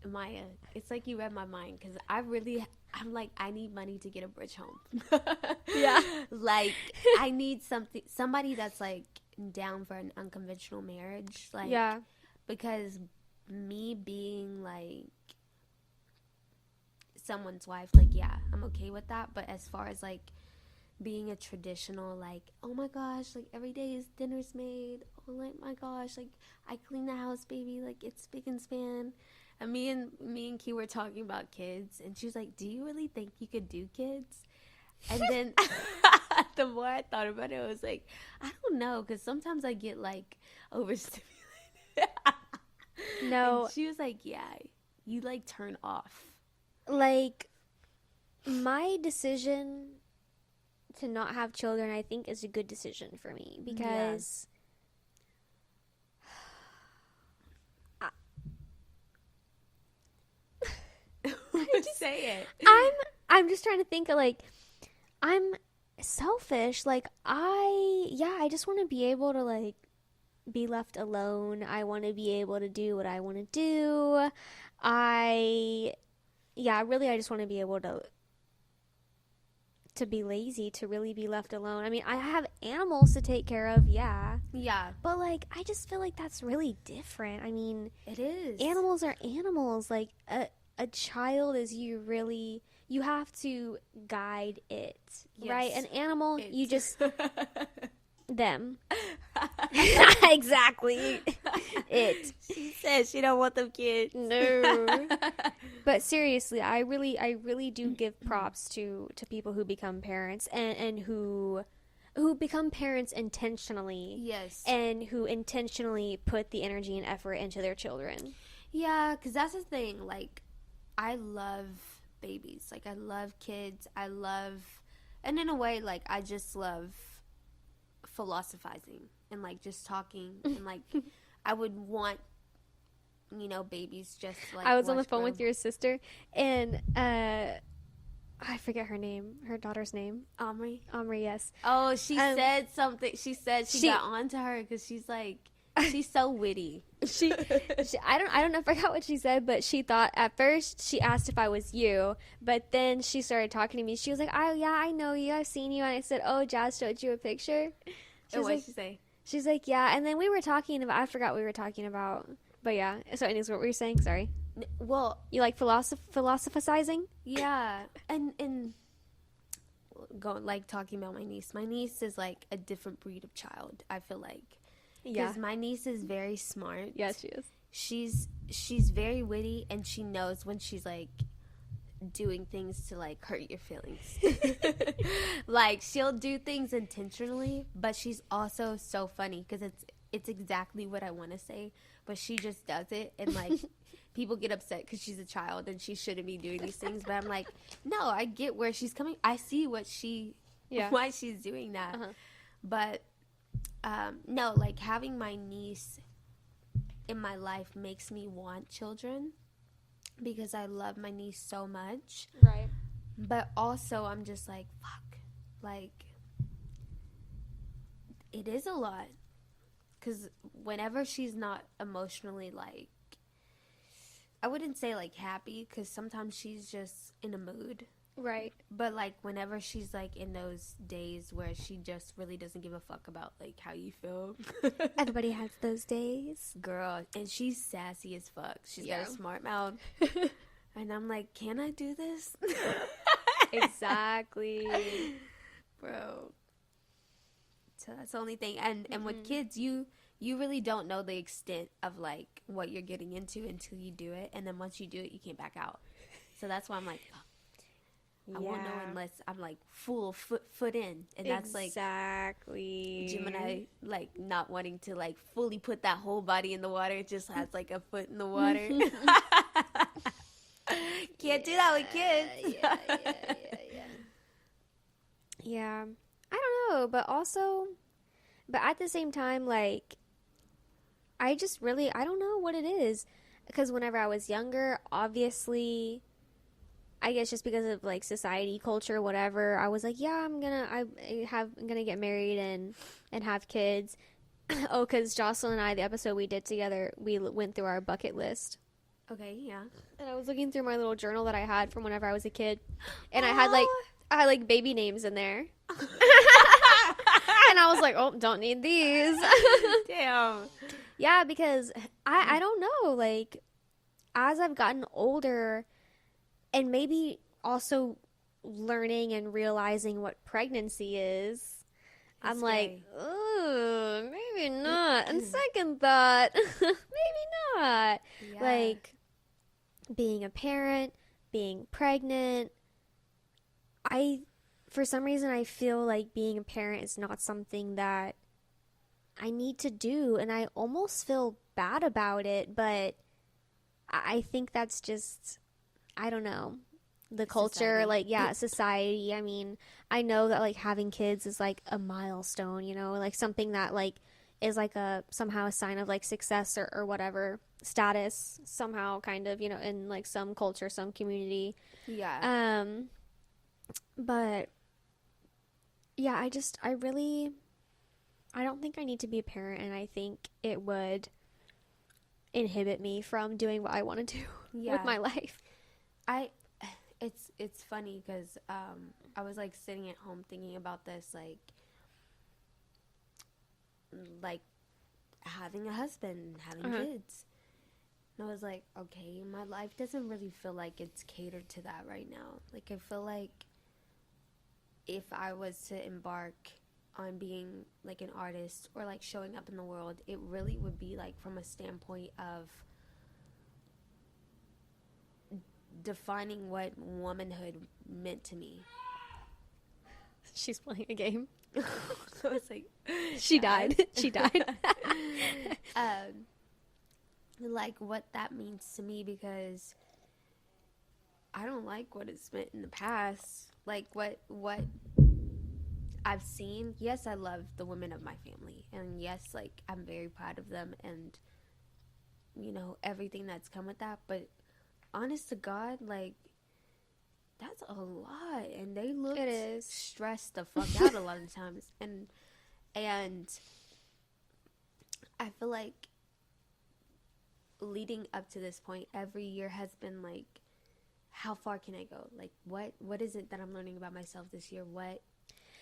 Maya, it's like you read my mind, because I'm like, I need money to get a bridge home. Yeah. Like, I need somebody that's, like, down for an unconventional marriage. Like, because me being, like, someone's wife, like, yeah, I'm okay with that. But as far as, like, being a traditional, like, oh my gosh, like, every day is dinner's made. Oh, like, my gosh, like, I clean the house, baby. Like, it's spick and span. And me and Key were talking about kids, and she was like, do you really think you could do kids? And then the more I thought about it, I was like, I don't know, because sometimes I get, like, overstimulated. No. And she was like, yeah, you, like, turn off. Like, my decision to not have children, I think, is a good decision for me, because say it. I'm just trying to think of, like, I'm selfish. Like, I just want to be able to, like, be left alone. I want to be able to do what I want to do. I just want to be able to be lazy, to really be left alone. I mean, I have animals to take care of, yeah. But, like, I just feel like that's really different. I mean, it is. Animals are animals. Like, a child is you have to guide it, right? An animal, you just them. Exactly. It. She says she don't want them kids. No. But seriously, I really do give props to people who become parents and who become parents intentionally. Yes. And who intentionally put the energy and effort into their children. Yeah, because that's the thing. Like, I love babies. Like, I love kids. And in a way, like, I just love philosophizing and, like, just talking. And, like, I would want, babies just, like, I was on the phone with your sister, and I forget her name, her daughter's name. Omri, yes. Oh, she said something. She said she got onto her because she's, like, she's so witty. she I don't know, I forgot what she said, but she thought at first she asked if I was you, but then she started talking to me. She was like, "Oh yeah, I know you. I've seen you." And I said, "Oh, Jazz showed you a picture." What did she say? She's like, "Yeah." And then we were talking about, I forgot what we were talking about, but yeah. So, anyways, what were you saying? Sorry. Well, you like philosophizing? Yeah, and going, like, talking about my niece. My niece is, like, a different breed of child, I feel like. Because my niece is very smart. Yes, she is. She's very witty, and she knows when she's, like, doing things to like hurt your feelings. Like she'll do things intentionally, but she's also so funny because it's exactly what I want to say, but she just does it, and like people get upset because she's a child and she shouldn't be doing these things. But I'm like, no, I get where she's coming. I see why she's doing that. But no, like having my niece in my life makes me want children because I love my niece so much. Right. But also I'm just like, fuck, like it is a lot. Because whenever she's not emotionally, like, I wouldn't say, like, happy, because sometimes she's just in a mood. Right. But, like, whenever she's, like, in those days where she just really doesn't give a fuck about, like, how you feel. Everybody has those days. Girl, and she's sassy as fuck. She's got a smart mouth. And I'm like, can I do this? Exactly. Bro. So that's the only thing. And with kids, you really don't know the extent of like what you're getting into until you do it, and then once you do it, you can't back out. So that's why I'm like, I won't know unless I'm like full foot in, and that's like exactly Gemini, like not wanting to like fully put that whole body in the water. It just has like a foot in the water. Can't do that with kids. Yeah. I don't know, but at the same time, like, I don't know what it is. Because whenever I was younger, obviously, I guess just because of, like, society, culture, whatever, I was like, yeah, I'm gonna get married and have kids. Oh, because Jocelyn and I, the episode we did together, we went through our bucket list. Okay, yeah. And I was looking through my little journal that I had from whenever I was a kid. And I had baby names in there. And I was like, oh, don't need these. Damn. Yeah, because I don't know. Like, as I've gotten older and maybe also learning and realizing what pregnancy is, That's I'm like, oh, maybe not. And second thought, maybe not. Yeah. Like, being a parent, being pregnant, for some reason, I feel like being a parent is not something that I need to do, and I almost feel bad about it, but I think that's just, I don't know, the culture, society. I mean, I know that, like, having kids is, like, a milestone, you know, like, something that, like, is, like, somehow a sign of, like, success or whatever, status, somehow, kind of, you know, in, like, some culture, some community. Yeah. But yeah, I don't think I need to be a parent, and I think it would inhibit me from doing what I want to do with my life. It's funny because I was like sitting at home thinking about this, like having a husband, having kids. And I was like, okay, my life doesn't really feel like it's catered to that right now. Like, I feel like if I was to embark on being like an artist or like showing up in the world, it really would be like from a standpoint of defining what womanhood meant to me. She's playing a game. So it's like she died. Like what that means to me, because I don't like what it's meant in the past. Like what I've seen. Yes, I love the women of my family, and yes, like I'm very proud of them, and you know everything that's come with that. But honest to God, like that's a lot, and they look stressed the fuck out a lot of times, and I feel like leading up to this point, every year has been like, how far can I go? Like, what is it that I'm learning about myself this year? What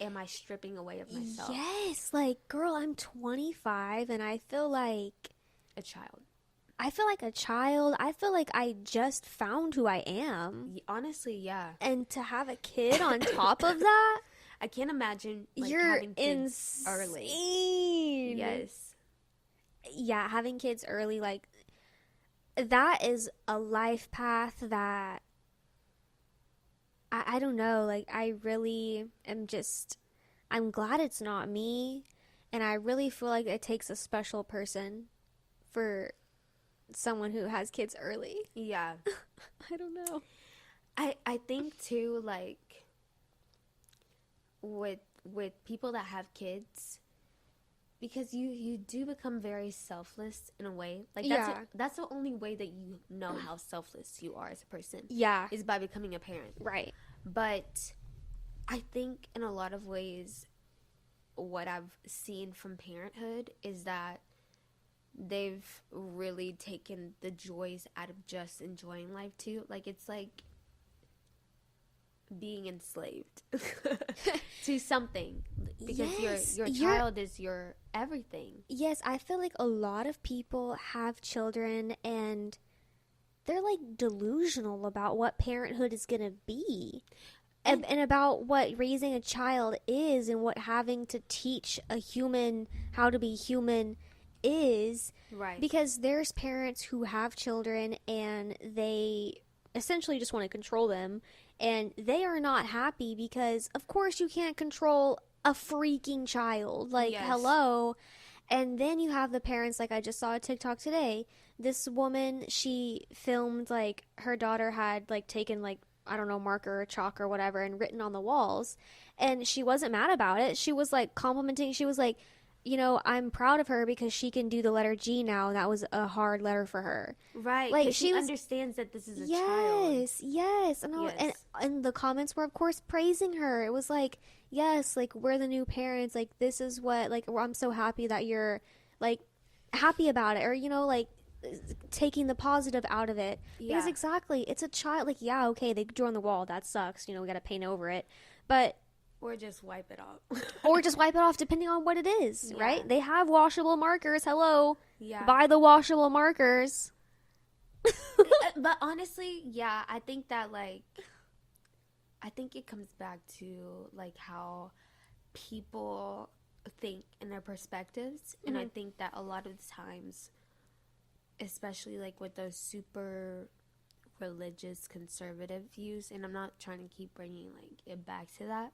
am I stripping away of myself? Yes, like, girl, I'm 25, and I feel like a child. I feel like a child. I feel like I just found who I am. Honestly, yeah. And to have a kid on top of that, I can't imagine like, you're having kids early. Yes. Yeah, having kids early, like, that is a life path that I don't know. Like, I really am just, I'm glad it's not me. And I really feel like it takes a special person for someone who has kids early. Yeah. I don't know. I think too, like with people that have kids, because you do become very selfless in a way. Like that's the only way that you know how selfless you are as a person. Yeah. Is by becoming a parent. Right. But I think in a lot of ways what I've seen from parenthood is that they've really taken the joys out of just enjoying life too. Like, it's like being enslaved to something, because Yes, your child is your everything. Yes, I feel like a lot of people have children and they're like delusional about what parenthood is going to be. And about what raising a child is and what having to teach a human how to be human is. Right. Because there's parents who have children and they essentially just want to control them, and they are not happy because of course you can't control a freaking child. Like, Yes. hello. And then you have the parents, like I just saw a TikTok today. This woman, she filmed like her daughter had like taken like, I don't know, marker or chalk or whatever and written on the walls. And she wasn't mad about it. She was like complimenting. She was like, you know, I'm proud of her because she can do the letter G now. That was a hard letter for her. Right. Like, she understands that this is a child. Yes. And the comments were, of course, praising her. It was like, yes, like, we're the new parents. Like, this is what, like, I'm so happy that you're, like, happy about it. Or, you know, like, taking the positive out of it. Yeah. Because exactly, it's a child. Like, yeah, okay, they drew on the wall. That sucks. You know, we got to paint over it. But or just wipe it off. or just wipe it off, depending on what it is, Yeah. right? They have washable markers. Hello. Yeah. Buy the washable markers. But honestly, yeah, I think that, like, I think it comes back to, like, how people think in their perspectives. And I think that a lot of the times, especially, like, with those super religious conservative views, and I'm not trying to keep bringing, like, it back to that,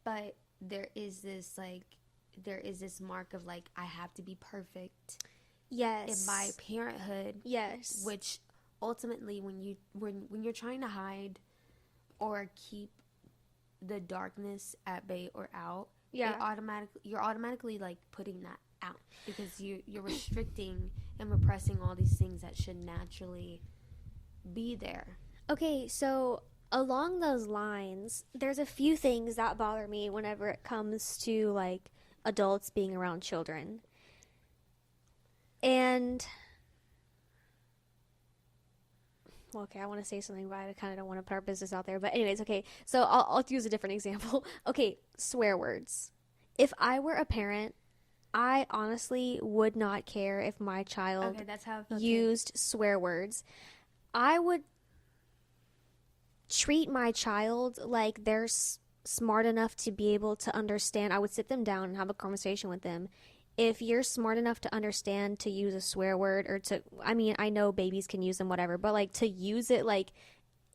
but there is this mark of, like, I have to be perfect. Yes. In my parenthood. Yes. Which ultimately, when you're trying to hide or keep the darkness at bay or out, you're automatically like putting that out, because you're restricting and repressing all these things that should naturally be there. Okay, so along those lines, there's a few things that bother me whenever it comes to like adults being around children. And well, okay, I want to say something, but I kind of don't want to put our business out there. But anyways, okay, so I'll use a different example. Okay, swear words. If I were a parent, I honestly would not care if my child used swear words. I would treat my child like they're smart enough to be able to understand. I would sit them down and have a conversation with them. If you're smart enough to understand to use a swear word, or to, I mean, I know babies can use them, whatever, but like to use it like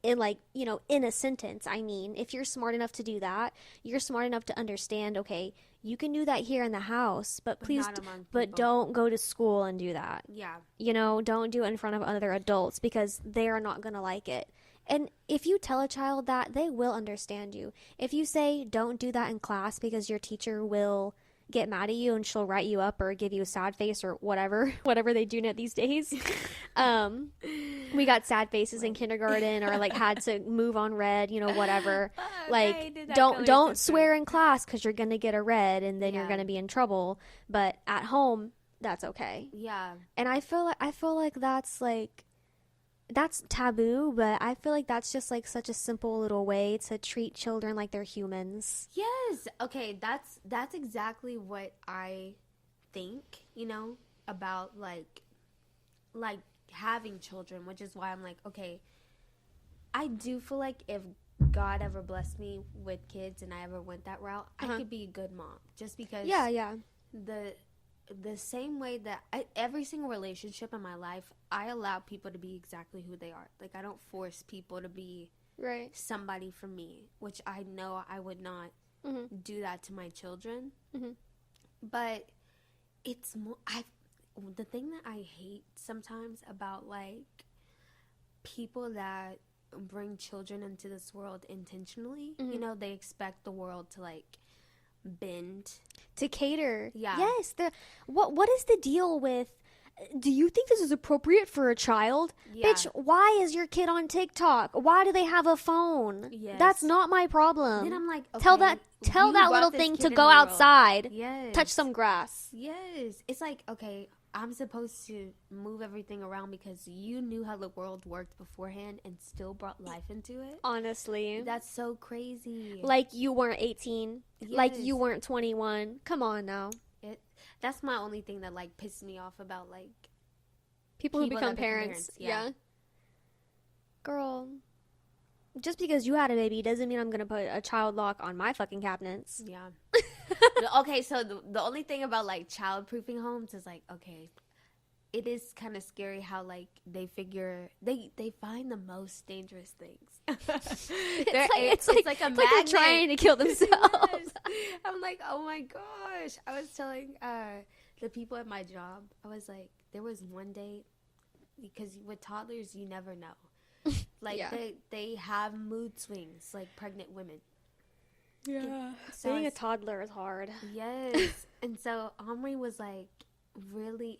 in, like, you know, in a sentence. I mean, if you're smart enough to do that, you're smart enough to understand, okay, you can do that here in the house, but please, but don't go to school and do that. Yeah. You know, don't do it in front of other adults, because they are not going to like it. And if you tell a child that, they will understand you. If you say, don't do that in class because your teacher will get mad at you and she'll write you up or give you a sad face or whatever they do now these days. We got sad faces in kindergarten, or like had to move on red, you know, whatever. Like, don't swear in class because you're gonna get a red and then you're gonna be in trouble. But at home, that's okay. Yeah. And I feel like that's taboo, but I feel like that's just like such a simple little way to treat children like they're humans. Yes. Okay, that's exactly what I think, you know, about like having children, which is why I'm like, okay, I do feel like if God ever blessed me with kids and I ever went that route, I could be a good mom, just because the same way that every single relationship in my life, I allow people to be exactly who they are. Like, I don't force people to be somebody from me, which I know I would not do that to my children. But it's more, the thing that I hate sometimes about, like, people that bring children into this world intentionally, you know, they expect the world to, like, bend. To cater. Yeah. Yes. What is the deal with, do you think this is appropriate for a child? Yeah. Bitch, why is your kid on TikTok? Why do they have a phone? Yes. That's not my problem. Then I'm like, okay, tell that little thing to go outside. Yes. Touch some grass. Yes. It's like, okay, I'm supposed to move everything around because you knew how the world worked beforehand and still brought life into it. Honestly. That's so crazy. Like you weren't 18. Yes. Like you weren't 21. Come on now. That's my only thing that, like, pisses me off about, like, people who become parents. Yeah. Girl, just because you had a baby doesn't mean I'm going to put a child lock on my fucking cabinets. Yeah. Okay, so the only thing about, like, child-proofing homes is, like, okay, it is kind of scary how, like, they find the most dangerous things. it's like a magnet. They're trying to kill themselves. Yes. I'm like, oh my gosh. I was telling the people at my job, I was like, there was one day, because with toddlers, you never know. Like, they have mood swings, like pregnant women. Yeah. So being a toddler is hard. Yes. And so Omri was like,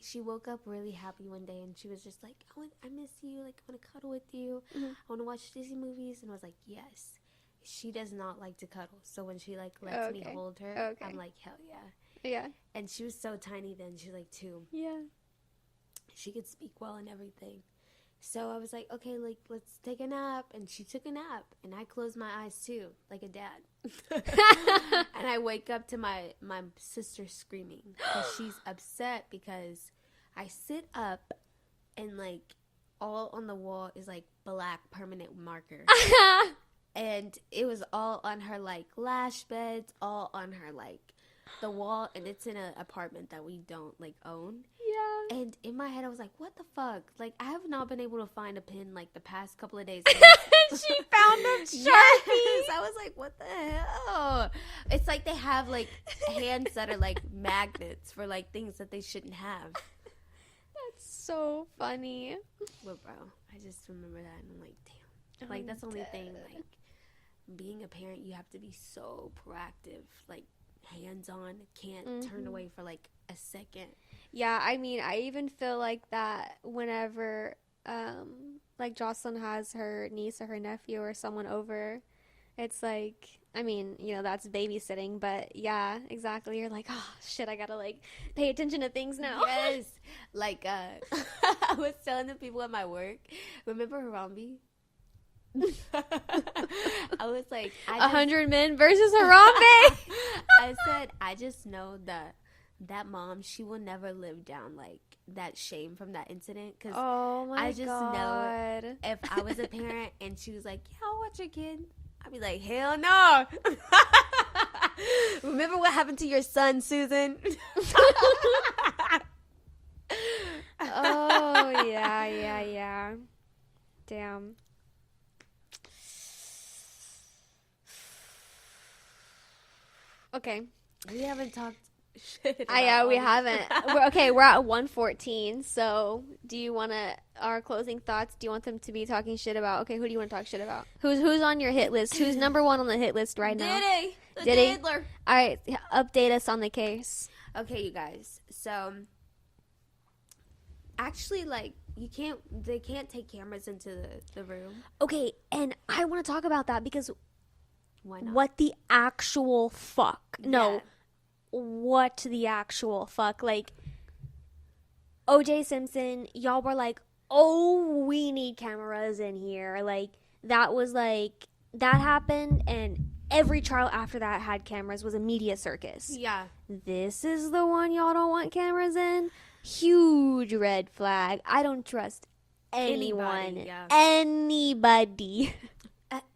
she woke up really happy one day, and she was just like, I miss you, like, I want to cuddle with you, I want to watch Disney movies. And I was like, yes. She does not like to cuddle, so when she, like, lets me hold her, I'm like, hell yeah. And she was so tiny then. She was like 2. She could speak well and everything. So I was like, okay, like, let's take a nap. And she took a nap, and I closed my eyes too, like a dad. And I wake up to my sister screaming because she's upset because I sit up and, like, all on the wall is, like, black permanent marker. And it was all on her, like, lash beds, all on her, like, the wall. And it's in an apartment that we don't, like, own. Yeah. And in my head, I was like, what the fuck? Like, I have not been able to find a pin, like, the past couple of days. She found them Sharpies. Yes. I was like, what the hell? It's like they have, like, hands that are, like, magnets for, like, things that they shouldn't have. That's so funny. Well, bro, I just remember that, and I'm like, damn. Like, that's the only thing, like, being a parent, you have to be so proactive, like, hands-on, can't turn away for, like, a second. Yeah, I mean, I even feel like that whenever, like, Jocelyn has her niece or her nephew or someone over, it's like, I mean, you know, that's babysitting, but yeah, exactly. You're like, oh, shit, I gotta, like, pay attention to things now. Yes. Like, I was telling the people at my work, remember Harambe? I was like, 100 men versus Harambe. I said, I just know that mom, she will never live down, like, that shame from that incident. Because I just know if I was a parent and she was like, yeah, I'll watch your kid, I'd be like, hell no. Remember what happened to your son, Susan? Oh, yeah. Damn. Okay. We haven't talked shit. Yeah, we haven't. We're at 1:14. So, do you want our closing thoughts? Do you want them to be talking shit about? Okay, who do you want to talk shit about? Who's on your hit list? Who's number 1 on the hit list right now? Diddy, the Diddy. Diddler. All right, update us on the case. Okay, you guys. So, actually, like, they can't take cameras into the room. Okay, and I want to talk about that because why not? What the actual fuck? Yeah. No. What the actual fuck? Like, OJ Simpson, y'all were like, oh, we need cameras in here. Like, that was like, that happened, and every trial after that had cameras, was a media circus. Yeah. This is the one y'all don't want cameras in? Huge red flag. I don't trust anyone. Anybody.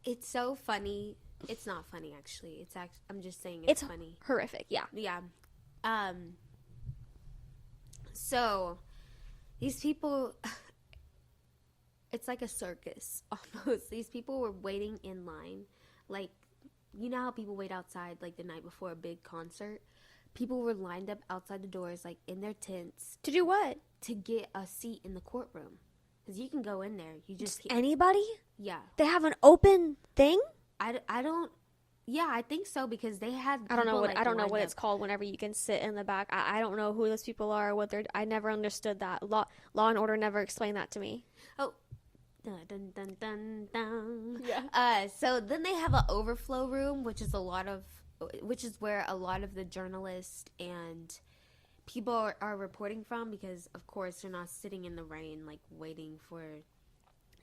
It's so funny. It's not funny, actually. I'm just saying it's funny. Horrific, yeah. Yeah. So, these people, it's like a circus almost. These people were waiting in line, like, you know how people wait outside like the night before a big concert. People were lined up outside the doors, like in their tents, To do what? to get a seat in the courtroom. Because you can go in there. You just anybody? Yeah. They have an open thing? I don't. Yeah, I think so because they had. I don't know what like, I don't know what lined it's called whenever you can sit in the back. I don't know who those people are. What they're. I never understood that. Law and Order never explained that to me. Oh. Dun, dun, dun, dun, dun. Yeah. So then they have an overflow room, which is where a lot of the journalists and people are reporting from, because of course they're not sitting in the rain like waiting for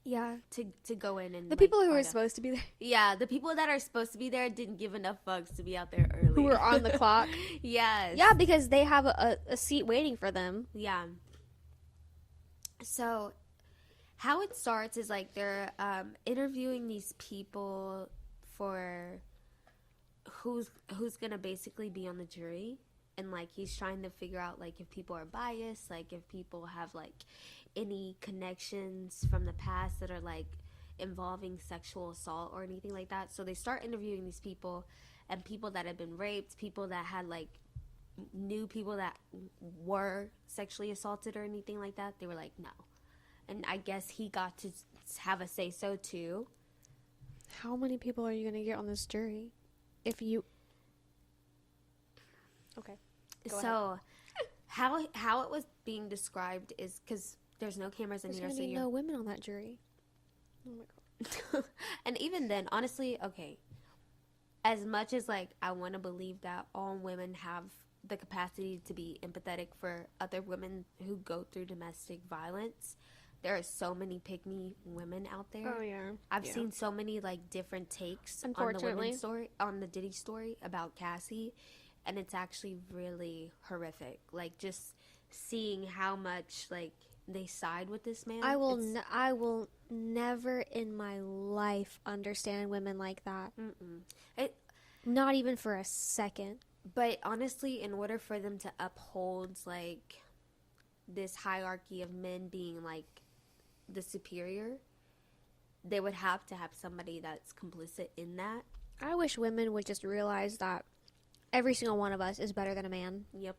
to go in and the people who are supposed to be there. Yeah, the people that are supposed to be there didn't give enough fucks to be out there early. Who were on the clock. Yes. Yeah, because they have a seat waiting for them. Yeah. So how it starts is like they're interviewing these people for who's gonna basically be on the jury, and like he's trying to figure out like if people are biased, like if people have like any connections from the past that are like involving sexual assault or anything like that. So they start interviewing these people, and people that have been raped, people that had like knew people that were sexually assaulted or anything like that. They were like, no. And I guess he got to have a say so too. How many people are you going to get on this jury? If you... Okay. So how it was being described is because there's no cameras in here. There's going to be no women on that jury. Oh my God. And even then, honestly, okay, as much as like I want to believe that all women have the capacity to be empathetic for other women who go through domestic violence, there are so many pick-me women out there. Oh yeah, I've seen so many like different takes on the women's story, on the Diddy story about Cassie, and it's actually really horrific. Like just seeing how much like they side with this man. I will never in my life understand women like that. Not even for a second. But honestly, in order for them to uphold like this hierarchy of men being like the superior, they would have to have somebody that's complicit in that. I wish women would just realize that every single one of us is better than a man. Yep.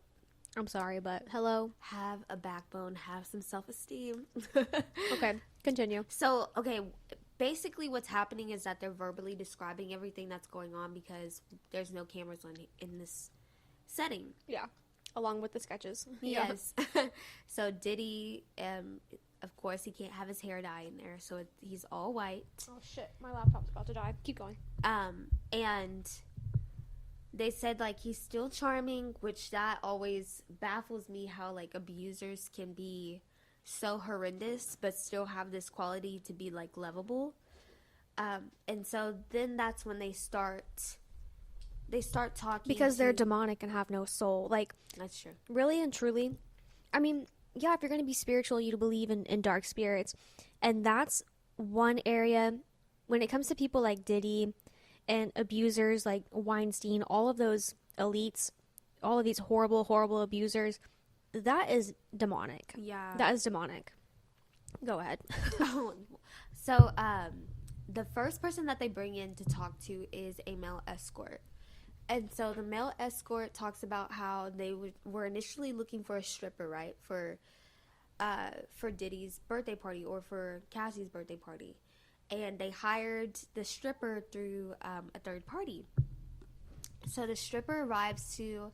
I'm sorry, but hello. Have a backbone, have some self-esteem. Okay, continue. So, okay, basically what's happening is that they're verbally describing everything that's going on because there's no cameras on in this setting. Yeah, along with the sketches. Yes. So Diddy, of course, he can't have his hair dye in there, so he's all white. Oh shit, my laptop's about to die. Keep going. And they said like he's still charming, which that always baffles me, how like abusers can be so horrendous but still have this quality to be like lovable. And so then that's when they start talking, because they're demonic and have no soul. Like, that's true. Really and truly, I mean, yeah, if you're going to be spiritual, you believe in dark spirits. And that's one area when it comes to people like Diddy and abusers like Weinstein, all of those elites, all of these horrible, horrible abusers, that is demonic. Yeah. That is demonic. Go ahead. So, the first person that they bring in to talk to is a male escort. And so the male escort talks about how they were initially looking for a stripper, right? For Diddy's birthday party or for Cassie's birthday party. And they hired the stripper through a third party. So the stripper arrives to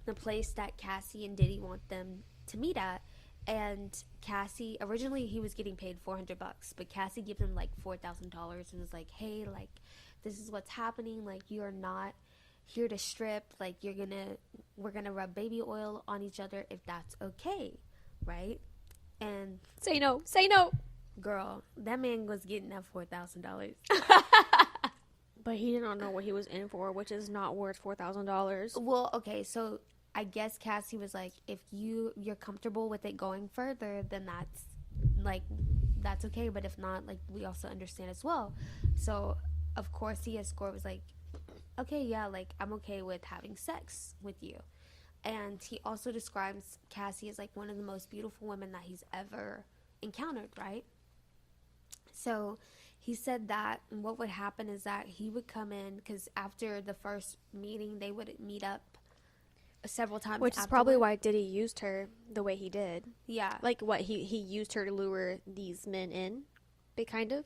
the place that Cassie and Diddy want them to meet at. And Cassie, originally he was getting paid $400, but Cassie gives him like $4,000 and was like, hey, like, this is what's happening. Like, you are not here to strip. Like, we're gonna rub baby oil on each other if that's okay, right? And say no. girl, that man was getting that $4,000. But he did not know what he was in for, which is not worth $4,000. Well, okay, so I guess Cassie was like, if you're comfortable with it going further, then that's okay. But if not, like, we also understand as well. So of course the escort was like, okay, yeah, like, I'm okay with having sex with you. And he also describes Cassie as like one of the most beautiful women that he's ever encountered, right? So he said that what would happen is that he would come in, because after the first meeting, they would meet up several times. Which is probably why Diddy used her the way he did. Yeah. Like, what, he used her to lure these men in, kind of?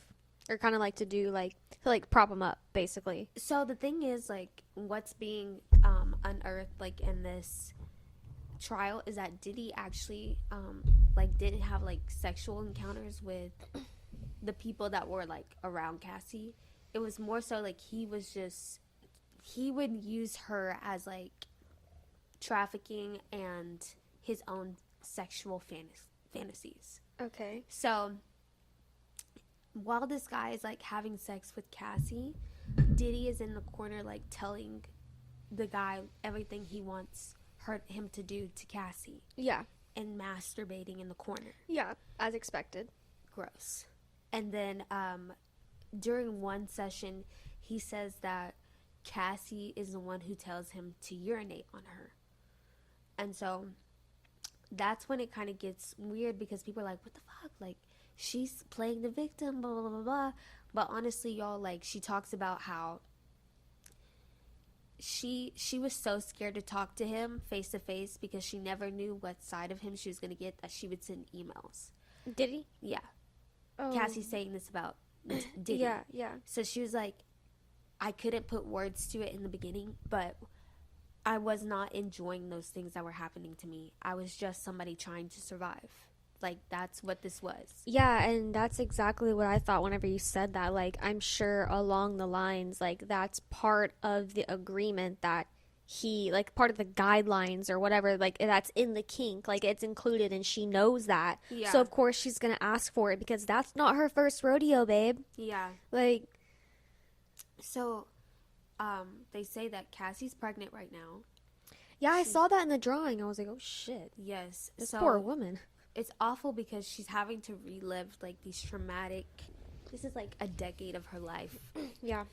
Or kind of like to do, like, to, like, prop them up, basically. So the thing is, like, what's being unearthed, like, in this trial is that Diddy actually, like, didn't have, like, sexual encounters with the people that were, like, around Cassie. It was more so, like, he would use her as, like, trafficking and his own sexual fantasies. Okay. So while this guy is, like, having sex with Cassie, Diddy is in the corner, like, telling the guy everything he wants him to do to Cassie. Yeah. And masturbating in the corner. Yeah, as expected. Gross. And then during one session, he says that Cassie is the one who tells him to urinate on her. And so that's when it kind of gets weird, because people are like, what the fuck? Like, she's playing the victim, blah, blah, blah, blah. But honestly, y'all, like, she talks about how she was so scared to talk to him face to face because she never knew what side of him she was going to get, that she would send emails. Diddy? Yeah. Oh. Cassie's saying this about Diddy. Yeah. So she was like, I couldn't put words to it in the beginning, but I was not enjoying those things that were happening to me. I was just somebody trying to survive. Like, that's what this was. Yeah, and that's exactly what I thought whenever you said that. Like, I'm sure along the lines, like, that's part of the agreement that he, like, part of the guidelines or whatever, like, that's in the kink. Like, it's included, and she knows that. Yeah. So, of course, she's going to ask for it, because that's not her first rodeo, babe. Yeah. Like. So, they say that Cassie's pregnant right now. Yeah, I saw that in the drawing. I was like, oh, shit. Yes. This poor woman. It's awful because she's having to relive, like, these traumatic, this is like a decade of her life. Yeah.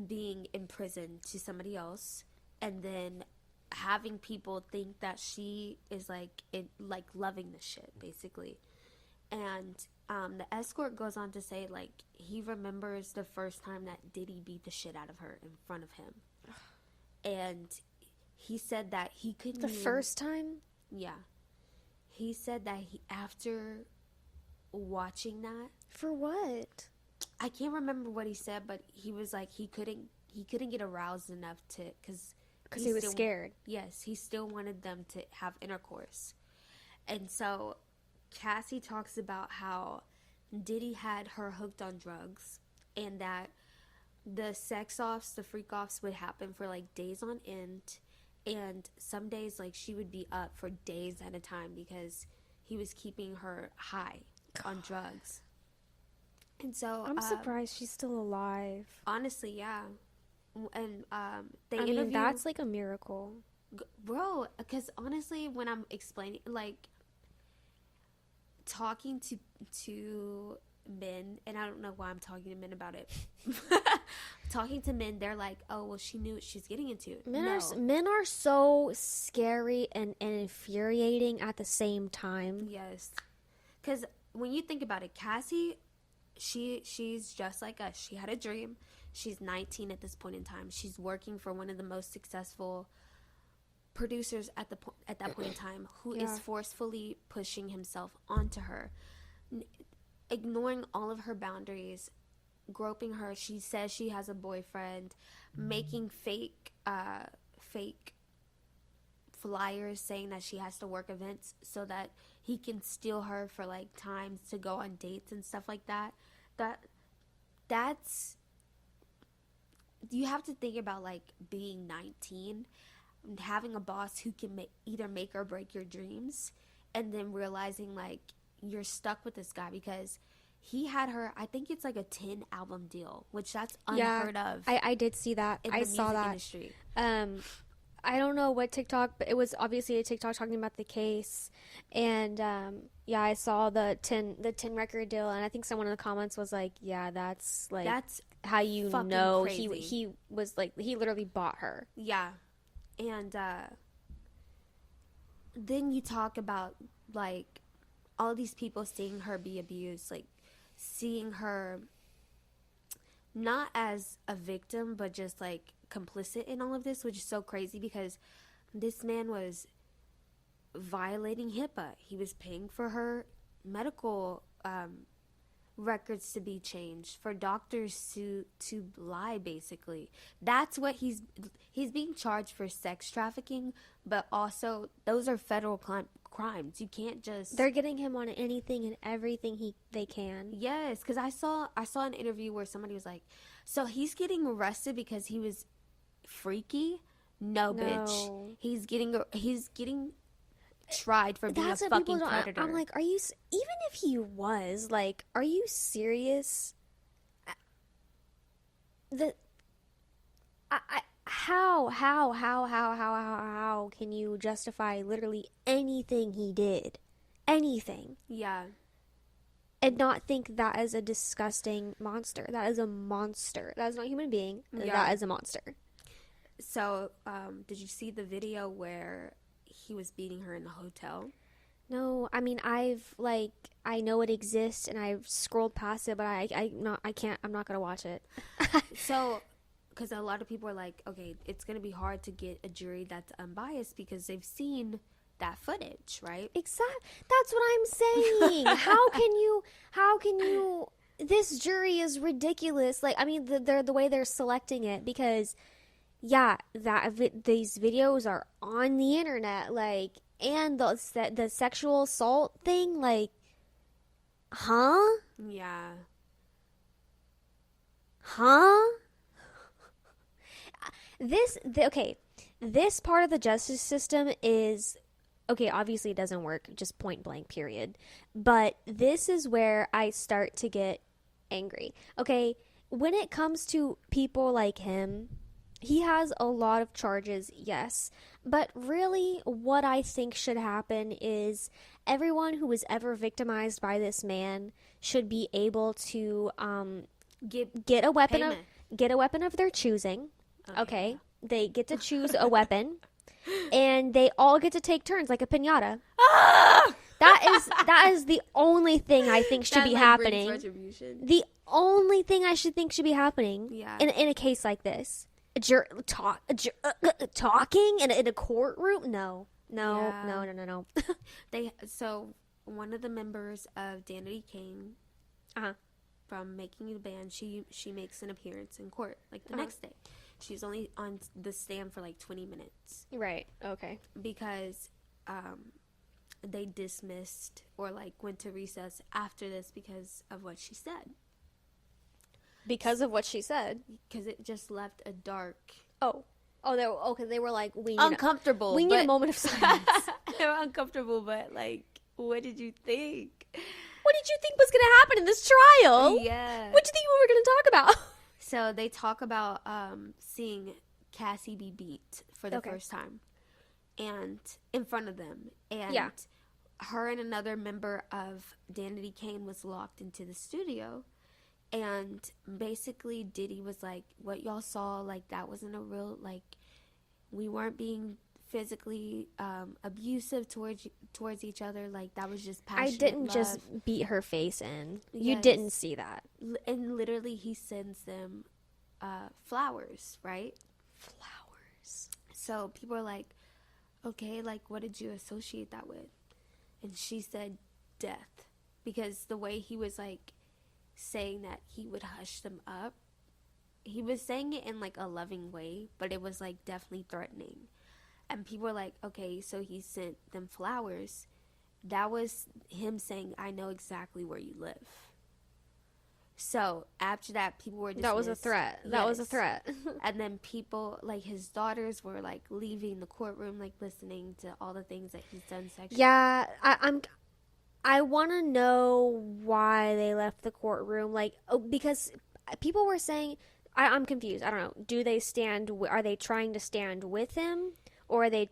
Being imprisoned to somebody else, and then having people think that she is, like, loving the shit, basically. And the escort goes on to say, like, he remembers the first time that Diddy beat the shit out of her in front of him. And he said that he couldn't first time? Yeah. He said that after watching that. For what? I can't remember what he said, but he was like, he couldn't get aroused enough to, because he was scared. Yes, he still wanted them to have intercourse. And so Cassie talks about how Diddy had her hooked on drugs, and that the sex offs, the freak offs would happen for, like, days on end. And some days, like, she would be up for days at a time because he was keeping her high on drugs. And so I'm surprised she's still alive. Honestly, yeah. And I mean, that's like a miracle, bro. Because honestly, when I'm explaining, like, talking to men, and I don't know why I'm talking to men about it. Talking to men, they're like, oh, well, she knew what she's getting into. Men are so scary and infuriating at the same time. Yes. Because when you think about it, Cassie, she's just like us. She had a dream. She's 19 at this point in time. She's working for one of the most successful producers at that point in time, who is forcefully pushing himself onto her, ignoring all of her boundaries, groping her. She says she has a boyfriend, making fake flyers saying that she has to work events so that he can steal her for, like, times to go on dates and stuff like that. That's, you have to think about, like, being 19 and having a boss who can either make or break your dreams, and then realizing, like, you're stuck with this guy because he had her, I think it's like a 10 album deal, which that's unheard of. I did see that. I saw that. Industry. I don't know what TikTok, but it was obviously a TikTok talking about the case. And I saw the 10 record deal, and I think someone in the comments was like, yeah, that's how you know crazy. He was like, he literally bought her. Yeah. And then you talk about, like, all these people seeing her be abused, like, seeing her not as a victim, but just like complicit in all of this, which is so crazy because this man was violating HIPAA. He was paying for her medical records to be changed, for doctors to lie, basically. That's what he's being charged for, sex trafficking, but also those are federal crimes. You can't just... They're getting him on anything and everything they can. Yes, because I saw an interview where somebody was like, so he's getting arrested because he was freaky? No, bitch. He's getting tried for being a fucking predator. I'm like, are you... Even if he was, like, are you serious? How can you justify literally anything he did? Anything. Yeah. And not think that is a disgusting monster. That is a monster. That is not a human being. Yeah. That is a monster. So, did you see the video where he was beating her in the hotel? No, I mean, I know it exists and I've scrolled past it, but I'm not gonna watch it. So, because a lot of people are like, okay, it's gonna be hard to get a jury that's unbiased because they've seen that footage, right? Exactly. That's what I'm saying. How can you? This jury is ridiculous. Like, I mean, the way they're selecting it, because, yeah, these videos are on the internet, like, and the sexual assault thing, like, huh? Yeah. Huh? This part of the justice system is, okay, obviously it doesn't work, just point blank, period. But this is where I start to get angry. Okay, when it comes to people like him, he has a lot of charges, yes. But really, what I think should happen is everyone who was ever victimized by this man should be able to get a weapon of their choosing. Okay. They get to choose a weapon, and they all get to take turns like a piñata. Ah! That is the only thing I think should be happening. The only thing I should think should be happening. Yeah. In a case like this, talking in a courtroom. No. So one of the members of DIDDY came from Making the Band. She makes an appearance in court like the next day. She's only on the stand for like 20 minutes. Right. Okay. Because they dismissed or like went to recess after this because of what she said. Because of what she said? Because it just left a dark... They were like, we need uncomfortable. We need a moment of silence. They were uncomfortable, but like, what did you think? What did you think was going to happen in this trial? Yeah. What did you think we were going to talk about? So they talk about seeing Cassie be beat for the first time, and in front of them, and her and another member of Danity Kane was locked into the studio, and basically Diddy was like, "What y'all saw, like that wasn't a real, like we weren't being physically abusive towards each other, like that was just passionate I didn't love. Just beat her face in. You didn't see that." And literally he sends them flowers, right? Flowers. So people are like, okay, like what did you associate that with? And she said death, because the way he was like saying that he would hush them up, he was saying it in like a loving way, but it was like definitely threatening. And people were like, okay, so he sent them flowers. That was him saying, I know exactly where you live. So after that, people were dismissed. That was a threat. That was a threat. And then people, like his daughters, were like leaving the courtroom, like listening to all the things that he's done sexually. Yeah, I want to know why they left the courtroom, like, because people were saying, I'm confused. I don't know. Do they are they trying to stand with him, or are they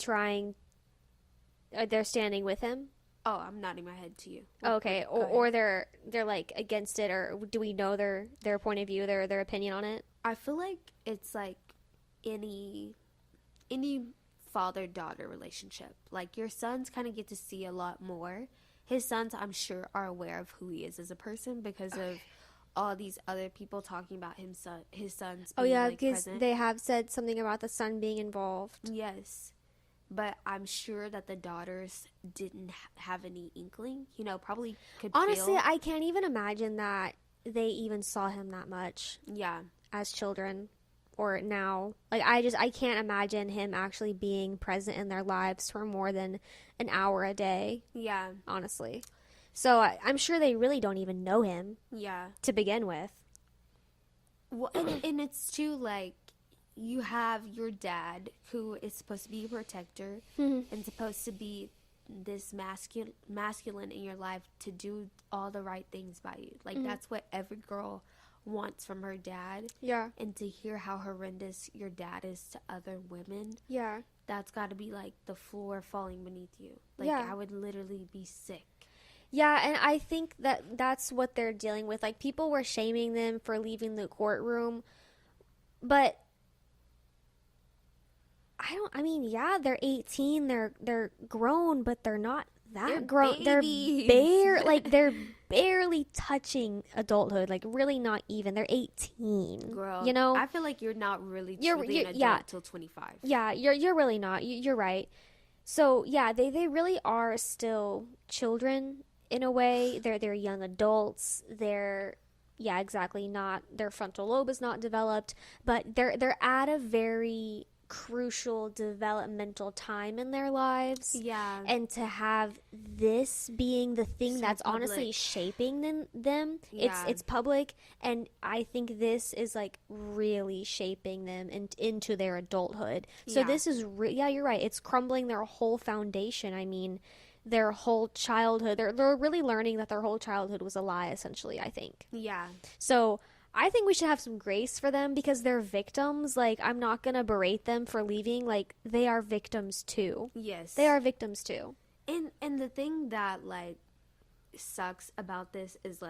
they're standing with him? Oh, I'm nodding my head to you. Okay, or they're like against it, or do we know their point of view, their opinion on it? I feel like it's like any father-daughter relationship. Like your sons kind of get to see a lot more. his sons, I'm sure, are aware of who he is as a person because of all these other people talking about his sons being, because present. they have said something about the son being involved. Yes. But I'm sure that the daughters didn't have any inkling. Probably could Honestly, feel. I can't even imagine that they even saw him that much. Yeah. As children. Or now. I can't imagine him actually being present in their lives for more than an hour a day. Yeah. Honestly. So I'm sure they really don't even know him. Yeah. To begin with. Well, and it's too, you have your dad who is supposed to be your protector and supposed to be this masculine in your life to do all the right things by you. That's what every girl wants from her dad. Yeah. And to hear how horrendous your dad is to other women. Yeah. That's got to be the floor falling beneath you. I would literally be sick. Yeah, and I think that's what they're dealing with. People were shaming them for leaving the courtroom, but they're 18, they're grown, but they're not that they're grown. Babies. They're barely touching adulthood, really not even. They're 18. Girl, you know? I feel like you're not really truly an adult till 25. Yeah, you're really not. You're right. So, yeah, they really are still children in a way. They're young adults. They're exactly not, their frontal lobe is not developed, but they're at a very crucial developmental time in their lives. Yeah. And to have this being the thing that's public. Honestly shaping them, it's public, and I think this is really shaping them into their adulthood. So this is you're right, it's crumbling their whole foundation. Their whole childhood, they're really learning that their whole childhood was a lie, essentially, I think. Yeah. So I think we should have some grace for them because they're victims. I'm not going to berate them for leaving. They are victims too. Yes. They are victims too. And the thing that, sucks about this is,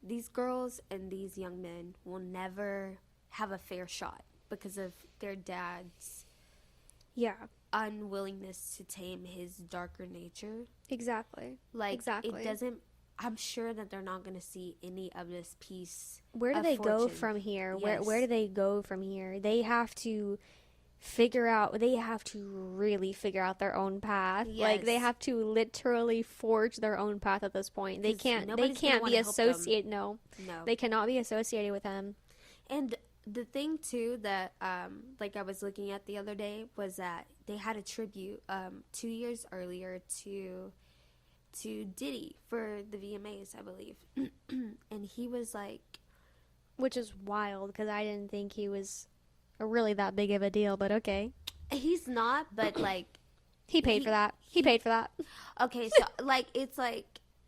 these girls and these young men will never have a fair shot because of their dad's unwillingness to tame his darker nature. Exactly. Exactly. It doesn't... I'm sure that they're not going to see any of this piece. Where do they go from here? Yes. Where do they go from here? They have to really figure out their own path. Yes. They have to literally forge their own path at this point. They can't be associated. No. They cannot be associated with him. And the thing too that I was looking at the other day was that they had a tribute 2 years earlier to Diddy for the VMAs, I believe. And he was which is wild because I didn't think he was really that big of a deal, but okay. He's not, but he paid for that. He paid for that. Okay, so it's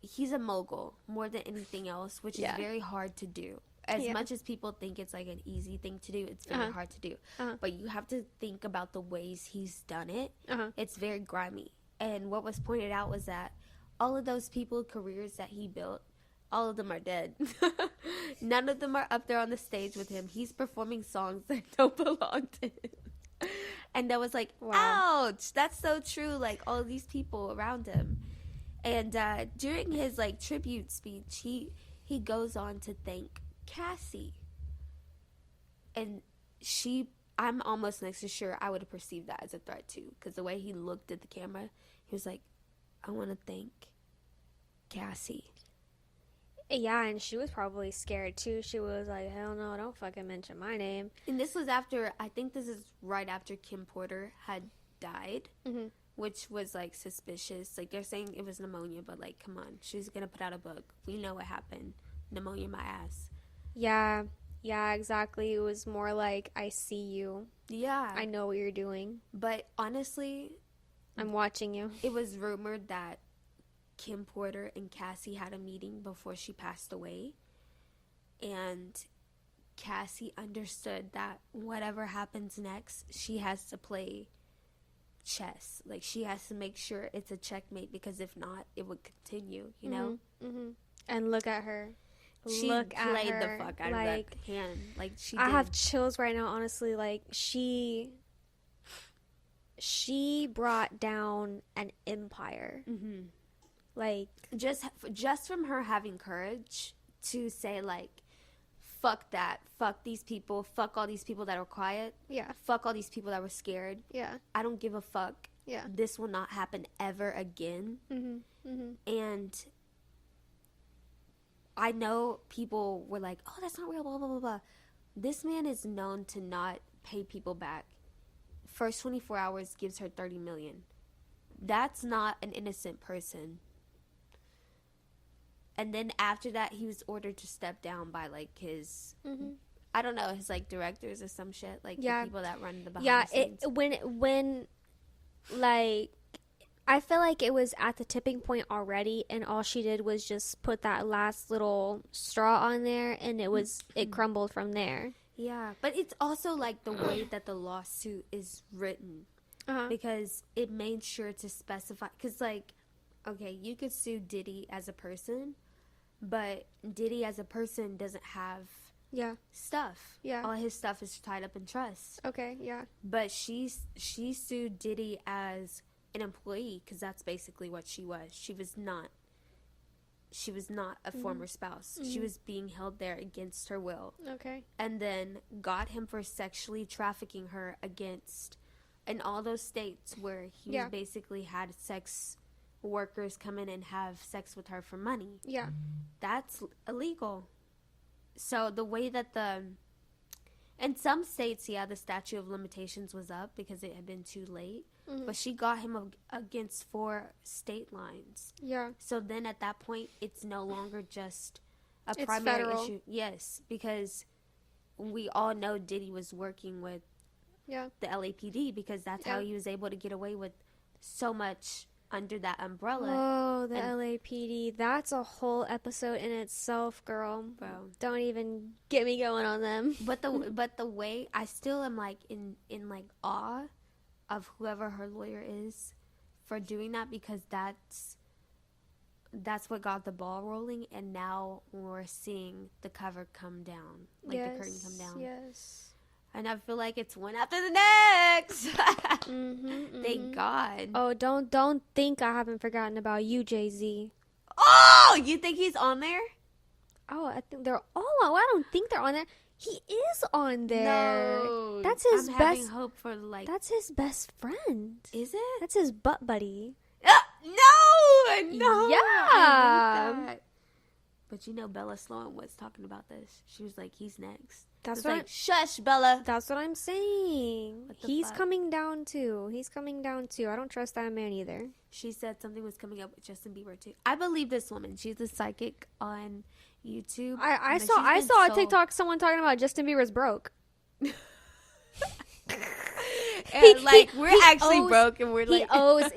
he's a mogul more than anything else, which is very hard to do. As much as people think it's an easy thing to do, it's very hard to do. But you have to think about the ways he's done it. It's very grimy. And what was pointed out was that all of those people, careers that he built, all of them are dead. None of them are up there on the stage with him. He's performing songs that don't belong to him. And I was wow. Ouch, that's so true. All of these people around him. And during his tribute speech, he goes on to thank Cassie. And I'm almost next to sure I would have perceived that as a threat too. Because the way he looked at the camera, he was I want to thank Cassie. Yeah, and she was probably scared too. She was hell no, don't fucking mention my name. And this was I think this is right after Kim Porter had died, which was suspicious. They're saying it was pneumonia, but come on, she's gonna put out a book. We know what happened. Pneumonia my ass. Yeah, exactly. It was more I see you. Yeah. I know what you're doing. But honestly, I'm watching you. It was rumored that Kim Porter and Cassie had a meeting before she passed away. And Cassie understood that whatever happens next, she has to play chess. She has to make sure it's a checkmate because if not, it would continue, you know? Mm-hmm. And look at her. She played the fuck out of that hand. She did. I have chills right now, honestly. She brought down an empire. Like, just from her having courage to say, like, fuck that, fuck these people, fuck all these people that were quiet, yeah, fuck all these people that were scared. yeah, I don't give a fuck. yeah. This will not happen ever again. And I know people were like, oh, that's not real, blah, blah, blah, blah. This man is known to not pay people back. First 24 hours gives her 30 million. That's not an innocent person. And then after that, he was ordered to step down by, like, his, I don't know, his, like, directors or some shit. Like, the people that run the behind the scenes. When, like, I feel like it was at the tipping point already, and all she did was just put that last little straw on there, and it crumbled from there. Yeah, but it's also, like, the way that the lawsuit is written. Because it made sure to specify, because, like, okay, you could sue Diddy as a person, but Diddy as a person doesn't have stuff. Yeah. All his stuff is tied up in trust. Okay, yeah. But she sued Diddy as an employee, because that's basically what she was. She was not a former spouse. She was being held there against her will. Okay. And then got him for sexually trafficking her in all those states where he basically had sex workers come in and have sex with her for money. Yeah. That's illegal. So the way that in some states, the statute of limitations was up because it had been too late. But she got him against 4 state lines. Yeah. So then at that point, it's no longer just a primary federal issue. Yes, because we all know Diddy was working with the LAPD, because that's how he was able to get away with so much under that umbrella. Oh, the LAPD. That's a whole episode in itself, girl. Bro. Don't even get me going on them. But the way, I still am, like, in like, awe of whoever her lawyer is for doing that, because that's what got the ball rolling, and now we're seeing the cover come down. Like, the curtain come down. Yes. And I feel like it's one after the next. Thank God. Oh, don't think I haven't forgotten about you, Jay-Z. Oh, you think he's on there? Oh, I think they're all on. Well, I don't think they're on there. He is on there. No, that's his I'm best. Having hope for, like, that's his best friend. Is it? That's his butt buddy. No. Yeah. But you know, Bella Sloan was talking about this. She was like, he's next. That's what like, shush, Bella. That's what I'm saying. He's coming down too. I don't trust that man either. She said something was coming up with Justin Bieber too. I believe this woman. She's a psychic on YouTube. I saw a TikTok, someone talking about Justin Bieber's broke. We're actually broke, and we're like, he owes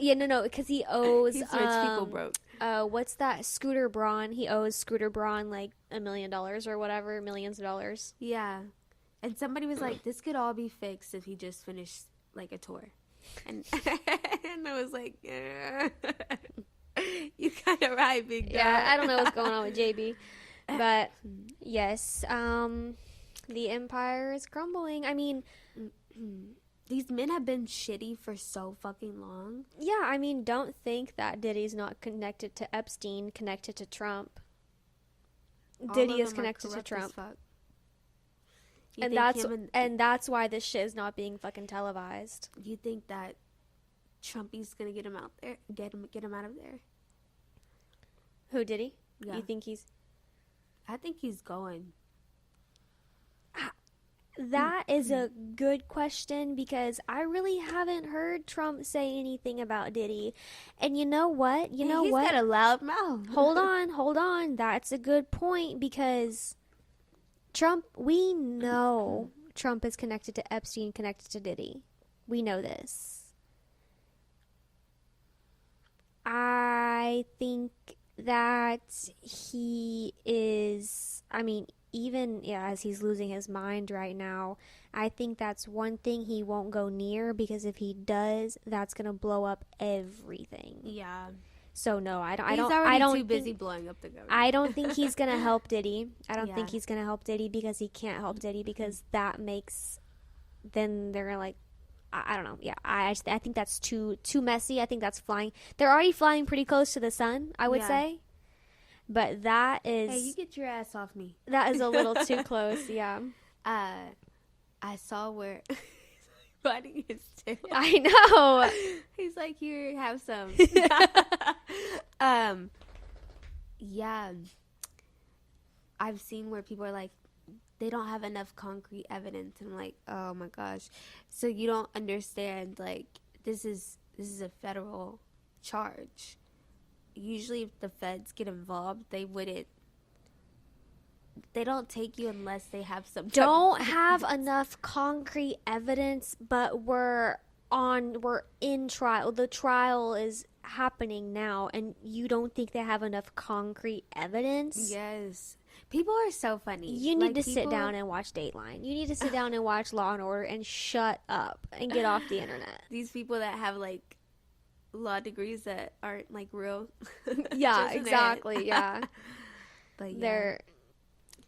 because he owes he's rich people broke. What's that? Scooter Braun. He owes Scooter Braun like $1 million or whatever, millions of dollars. Yeah, and somebody was like, this could all be fixed if he just finished like a tour, and and I was like, you kind of right, big dog. Yeah, I don't know what's going on with JB, but yes, the empire is crumbling. I mean. These men have been shitty for so fucking long. Yeah, I mean, don't think that Diddy's not connected to Epstein, connected to Trump. Diddy is connected to Trump. And that's why this shit is not being fucking televised. You think that Trumpy's gonna get him out there, get him out of there? Who, Diddy? Yeah. You think he's? I think he's going. That is a good question, because I really haven't heard Trump say anything about Diddy. And you know what? He's got a loud mouth. Hold on. That's a good point, because we know Trump is connected to Epstein, connected to Diddy. We know this. I think that he is, even as he's losing his mind right now, I think that's one thing he won't go near, because if he does, that's gonna blow up everything. Yeah. So no, I don't. He's already too busy blowing up the government. I don't think he's gonna help Diddy. I don't think he's gonna help Diddy, because he can't help Diddy, because that makes. Then they're like, I don't know. Yeah, I think that's too messy. I think that's flying. They're already flying pretty close to the sun, I would say. But that is... Hey, you get your ass off me. That is a little too close, yeah. I saw where biting his tail. I know. He's like, here, have some. Yeah. I've seen where people are like, they don't have enough concrete evidence. And I'm like, oh my gosh. So you don't understand, like, this is a federal charge. Usually if the feds get involved, they don't take you unless they have some don't have enough concrete evidence, but we're in trial. The trial is happening now, and you don't think they have enough concrete evidence? Yes. People are so funny. You need to sit down and watch Dateline. You need to sit down and watch Law and Order and shut up and get off the internet. These people that have like law degrees that aren't like real. Yeah, exactly. Yeah. But yeah. Their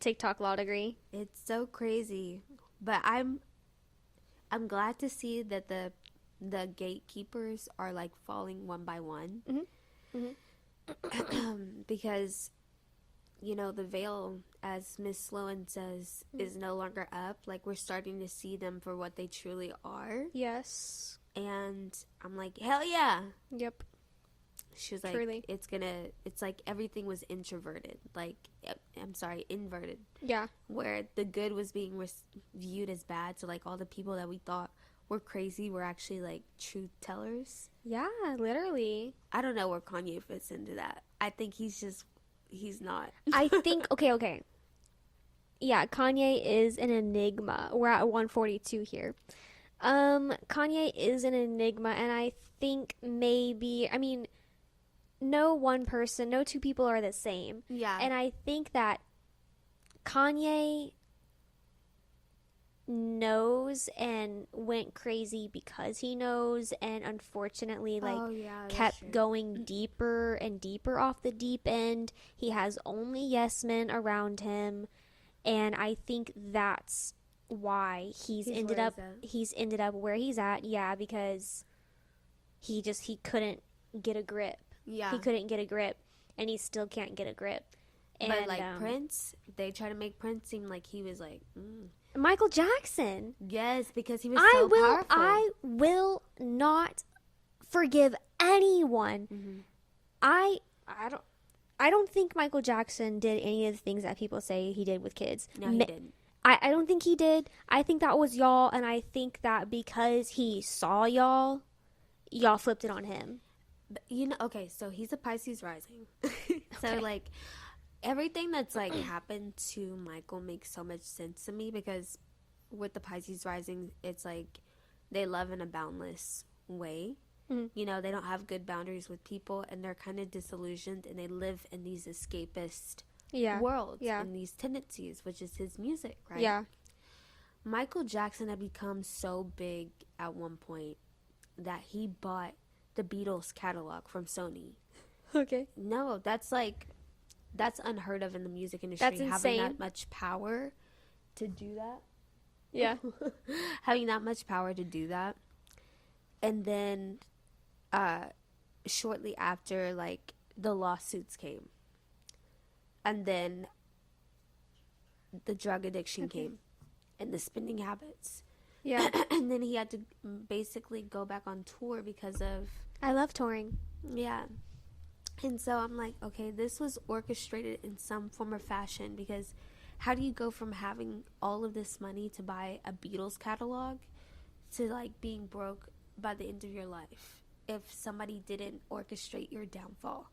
TikTok law degree. It's so crazy. But I'm glad to see that the gatekeepers are like falling one by one. Because you know, the veil, as Miss Sloan says, is no longer up. Like, we're starting to see them for what they truly are. Yes. And I'm like, hell yeah. Yep. She was like, Truly. It's like everything was inverted. Yeah. Where the good was being viewed as bad. So, like, all the people that we thought were crazy were actually, like, truth tellers. Yeah, literally. I don't know where Kanye fits into that. I think he's not. I think, okay. Yeah, Kanye is an enigma. We're at 142 here. Kanye is an enigma, and I think maybe, I mean, no two people are the same. Yeah. And I think that Kanye knows and went crazy because he knows, and unfortunately kept going deeper and deeper off the deep end. He has only yes men around him, and I think that's why he's ended up where he's at. Yeah, because he couldn't get a grip. Yeah, he couldn't get a grip, and he still can't get a grip. And, but like Prince, they try to make Prince seem like he was like Michael Jackson. Yes, because he was so powerful. I will not forgive anyone. Mm-hmm. I don't think Michael Jackson did any of the things that people say he did with kids. No, he didn't. I don't think he did. I think that was y'all, and I think that because he saw y'all flipped it on him. But, you know, okay, so he's a Pisces rising. So okay. Like everything that's like happened to Michael makes so much sense to me, because with the Pisces rising, it's like they love in a boundless way. Mm-hmm. You know, they don't have good boundaries with people, and they're kind of disillusioned, and they live in these escapist worlds and these tendencies, which is his music, right? Yeah. Michael Jackson had become so big at one point that he bought the Beatles catalog from Sony. Okay. No, that's unheard of in the music industry. That's insane. Having that much power to do that. Yeah. Having that much power to do that. And then shortly after, like, the lawsuits came. And then the drug addiction came. And the spending habits. Yeah. And then he had to basically go back on tour because of... I love touring. Yeah. And so I'm like, okay, this was orchestrated in some form or fashion, because how do you go from having all of this money to buy a Beatles catalog to, like, being broke by the end of your life if somebody didn't orchestrate your downfall?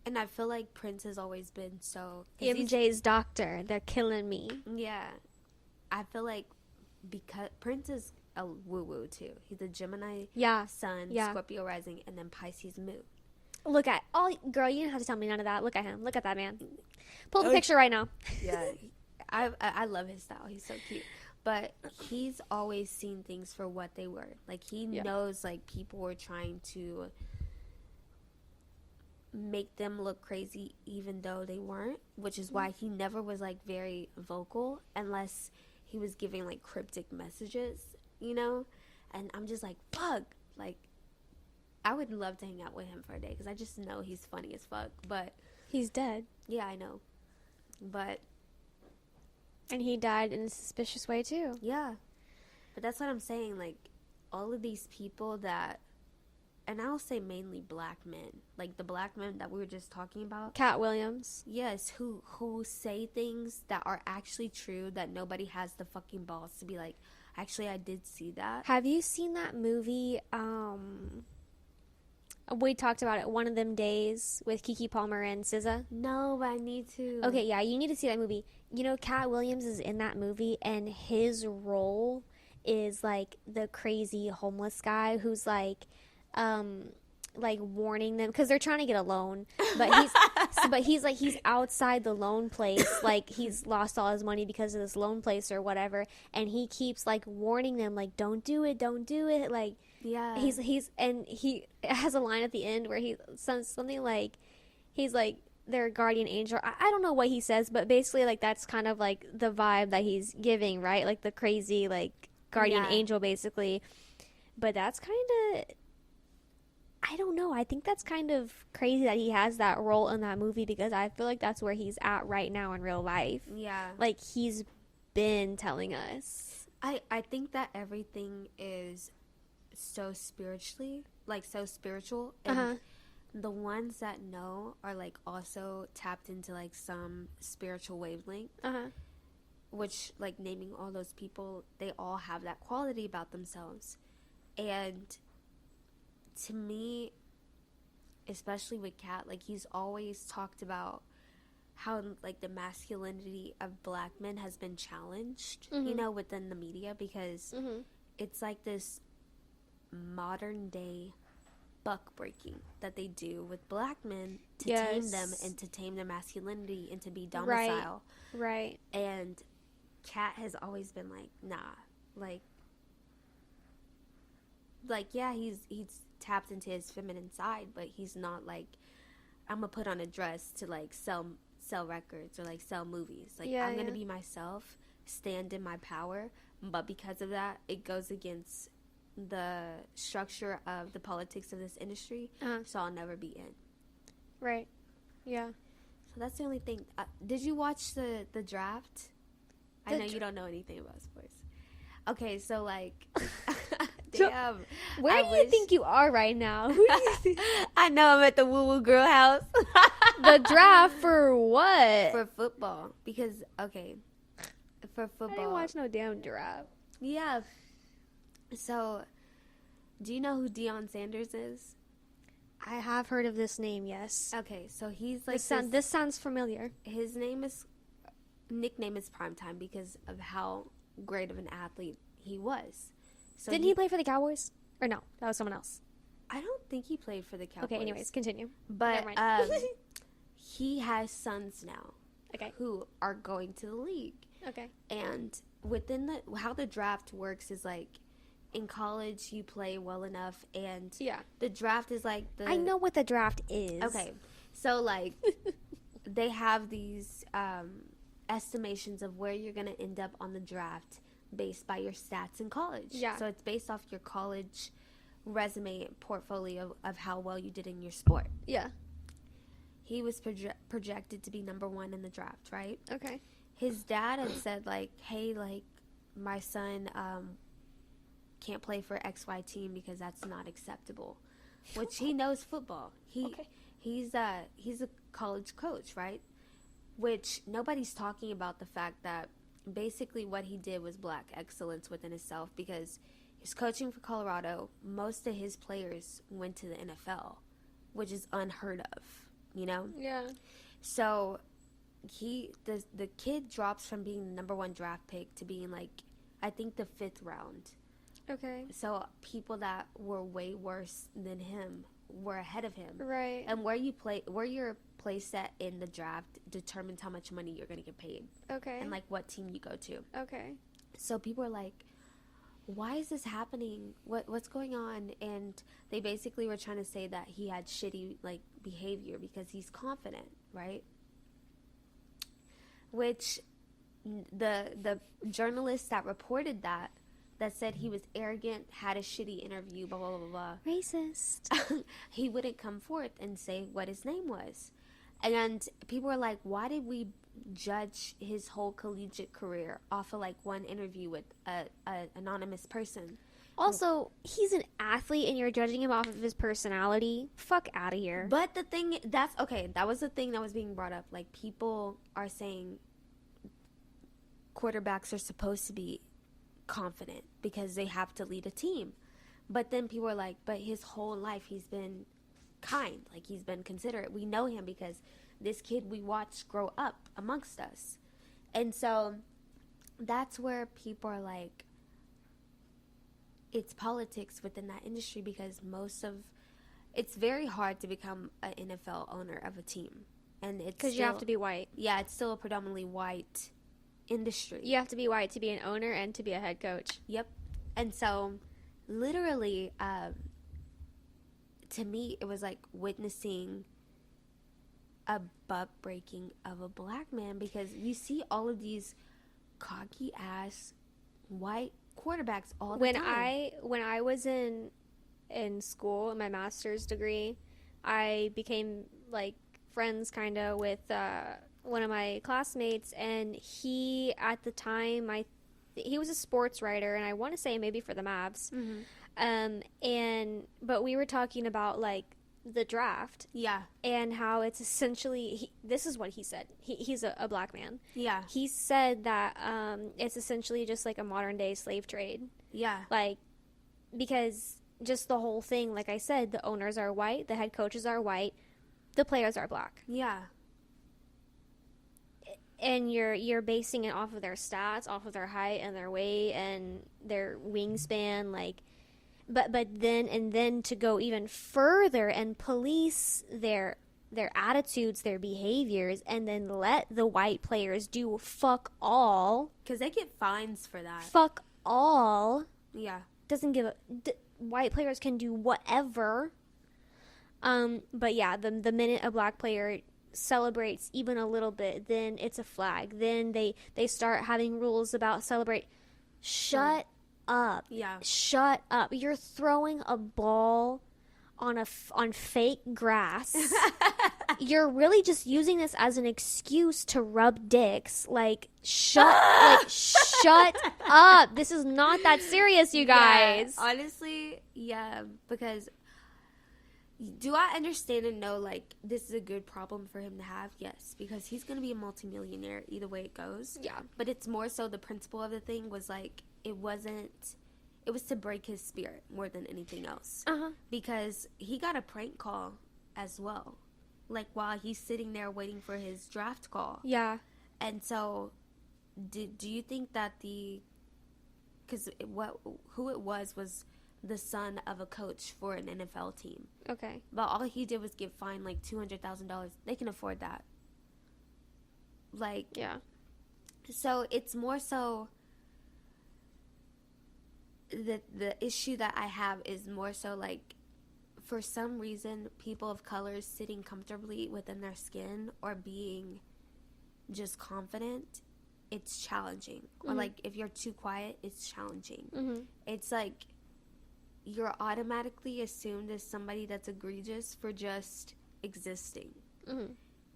And I feel like Prince has always been so... MJ's doctor. They're killing me. Yeah. I feel like because Prince is a woo-woo, too. He's a Gemini sun, Scorpio rising, and then Pisces moon. Look at... girl, you didn't have to tell me none of that. Look at him. Look at that man. Pull the picture right now. Yeah. I love his style. He's so cute. But he's always seen things for what they were. Like, he knows, like, people were trying to make them look crazy even though they weren't, which is why he never was, like, very vocal unless he was giving, like, cryptic messages, you know? And I'm just like, fuck. Like, I would love to hang out with him for a day because I just know he's funny as fuck. But he's dead. Yeah, I know. But. And he died in a suspicious way, too. Yeah. But that's what I'm saying. Like, all of these people that. And I'll say mainly black men. Like, the black men that we were just talking about. Cat Williams. Yes, who say things that are actually true that nobody has the fucking balls to be like, actually, I did see that. Have you seen that movie, we talked about it one of them days with Keke Palmer and SZA? No, but I need to. Okay, yeah, you need to see that movie. You know, Cat Williams is in that movie, and his role is, like, the crazy homeless guy who's, like warning them because they're trying to get a loan, but he's outside the loan place, like he's lost all his money because of this loan place or whatever, and he keeps like warning them like don't do it, like yeah, he has a line at the end where he says something like he's like their guardian angel. I don't know what he says, but basically like that's kind of like the vibe that he's giving, right? Like the crazy like guardian angel basically. But that's kind of, I don't know. I think that's kind of crazy that he has that role in that movie because I feel like that's where he's at right now in real life. Yeah. Like, he's been telling us. I think that everything is so spiritual. And the ones that know are, like, also tapped into, like, some spiritual wavelength. Which, like, naming all those people, they all have that quality about themselves. And to me, especially with Kat, like he's always talked about how like the masculinity of black men has been challenged, you know, within the media because it's like this modern day buck breaking that they do with black men to tame them and to tame their masculinity and to be domicile. Right. And Kat has always been like, nah, like yeah, he's tapped into his feminine side, but he's not like I'm gonna put on a dress to like sell records or like sell movies. Like I'm gonna be myself, stand in my power, but because of that, it goes against the structure of the politics of this industry, so I'll never be in. Right. Yeah. So that's the only thing. Did you watch the draft? I know you don't know anything about sports. Okay, so like. Damn. Where do you think you are right now? Who do you think? I know I'm at the Woo Woo Girl house. The draft for what? For football. Because, okay, for football. I didn't watch no damn draft. Yeah. So, do you know who Deion Sanders is? I have heard of this name, yes. Okay, so he's like this sounds familiar. His nickname is Primetime because of how great of an athlete he was. So Didn't he play for the Cowboys? Or no, that was someone else. I don't think he played for the Cowboys. Okay, anyways, continue. But he has sons now. Okay. Who are going to the league. Okay. And within how the draft works is like in college you play well enough and the draft is like I know what the draft is. Okay. So like they have these estimations of where you're going to end up on the draft based by your stats in college. Yeah. So it's based off your college resume portfolio of how well you did in your sport. Yeah. He was projected to be number 1 in the draft, right? Okay. His dad had said, like, hey, like, my son can't play for XY team because that's not acceptable. Which he knows football. He's a college coach, right? Which nobody's talking about the fact that basically what he did was black excellence within himself because he's coaching for Colorado. Most of his players went to the NFL, which is unheard of, you know? Yeah. So the kid drops from being the number 1 draft pick to being like, I think the 5th round. Okay. So people that were way worse than him were ahead of him. Right. And where your place set in the draft determines how much money you're going to get paid. Okay. And like what team you go to. Okay. So people are like, why is this happening? What's going on? And they basically were trying to say that he had shitty like behavior because he's confident, right? Which the journalist that reported that that said he was arrogant, had a shitty interview, blah, blah, blah, blah. Racist. He wouldn't come forth and say what his name was. And people were like, why did we judge his whole collegiate career off of like one interview with a anonymous person? Also, he's an athlete and you're judging him off of his personality. Fuck out of here. But the thing, that was the thing that was being brought up. Like, people are saying quarterbacks are supposed to be confident because they have to lead a team. But then people are like, but his whole life he's been kind. Like, he's been considerate. We know him because this kid we watched grow up amongst us. And so that's where people are like, it's politics within that industry, because it's very hard to become an NFL owner of a team. And it's because you have to be white. Yeah, it's still a predominantly white industry. You have to be white to be an owner and to be a head coach. Yep. And so literally, to me, it was like witnessing a butt breaking of a black man, because you see all of these cocky ass white quarterbacks all the time. When I was in school in my master's degree, I became like friends kind of with one of my classmates, and he at the time he was a sports writer, and I want to say maybe for the Mavs. Mm-hmm. But we were talking about like the draft, yeah, and how it's essentially this is what he said. He's a black man. Yeah, he said that it's essentially just like a modern day slave trade. Yeah, like, because just the whole thing, like I said, the owners are white, the head coaches are white, the players are black. Yeah. And you're basing it off of their stats, off of their height and their weight and their wingspan, like, but then to go even further and police their attitudes, their behaviors, and then let the white players do fuck all, because they get fines for that. Fuck all. Yeah. Doesn't give white players can do whatever. But yeah, the minute a black player celebrates even a little bit, then it's a flag. Then they start having rules about celebrate. Shut up. Yeah. Shut up. You're throwing a ball on fake grass. You're really just using this as an excuse to rub dicks. Like, shut up. This is not that serious, you guys. Yeah, honestly, yeah, because do I understand and know, like, this is a good problem for him to have? Yes, because he's going to be a multimillionaire either way it goes. Yeah. But it's more so the principle of the thing was, like, it was to break his spirit more than anything else. Uh-huh. Because he got a prank call as well. Like, while he's sitting there waiting for his draft call. Yeah. And so, do you think that because who it was the son of a coach for an NFL team. Okay. But all he did was get fined like $200,000. They can afford that. Like, yeah. So it's more so the issue that I have is more so like, for some reason, people of color sitting comfortably within their skin or being just confident, it's challenging. Mm-hmm. Or like, if you're too quiet, it's challenging. Mm-hmm. It's like you're automatically assumed as somebody that's egregious for just existing. Mm-hmm.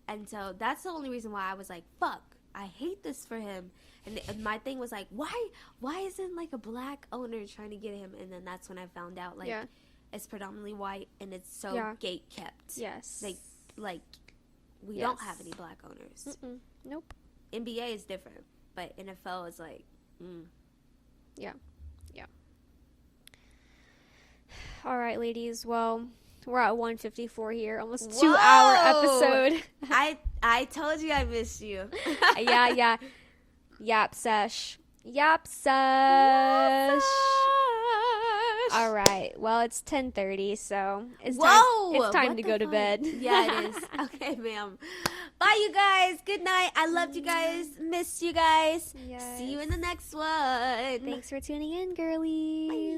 And so that's the only reason why I was like, fuck, I hate this for him. And my thing was like, why isn't like a black owner trying to get him? And then that's when I found out, like, yeah, it's predominantly white and it's so gate kept. Yes. Like we don't have any black owners. Mm-mm. Nope. NBA is different, but NFL is like, Yeah. Yeah. All right, ladies. Well, we're at 1:54 here, almost 2-hour episode. I told you I missed you. Yeah. YAP sesh. YAP sesh. All right. Well, it's 10:30, so it's time to go to bed. Yeah, it is. Okay, ma'am. Bye, you guys. Good night. I loved you guys. Missed you guys. Yes. See you in the next one. Thanks for tuning in, girlies. Bye.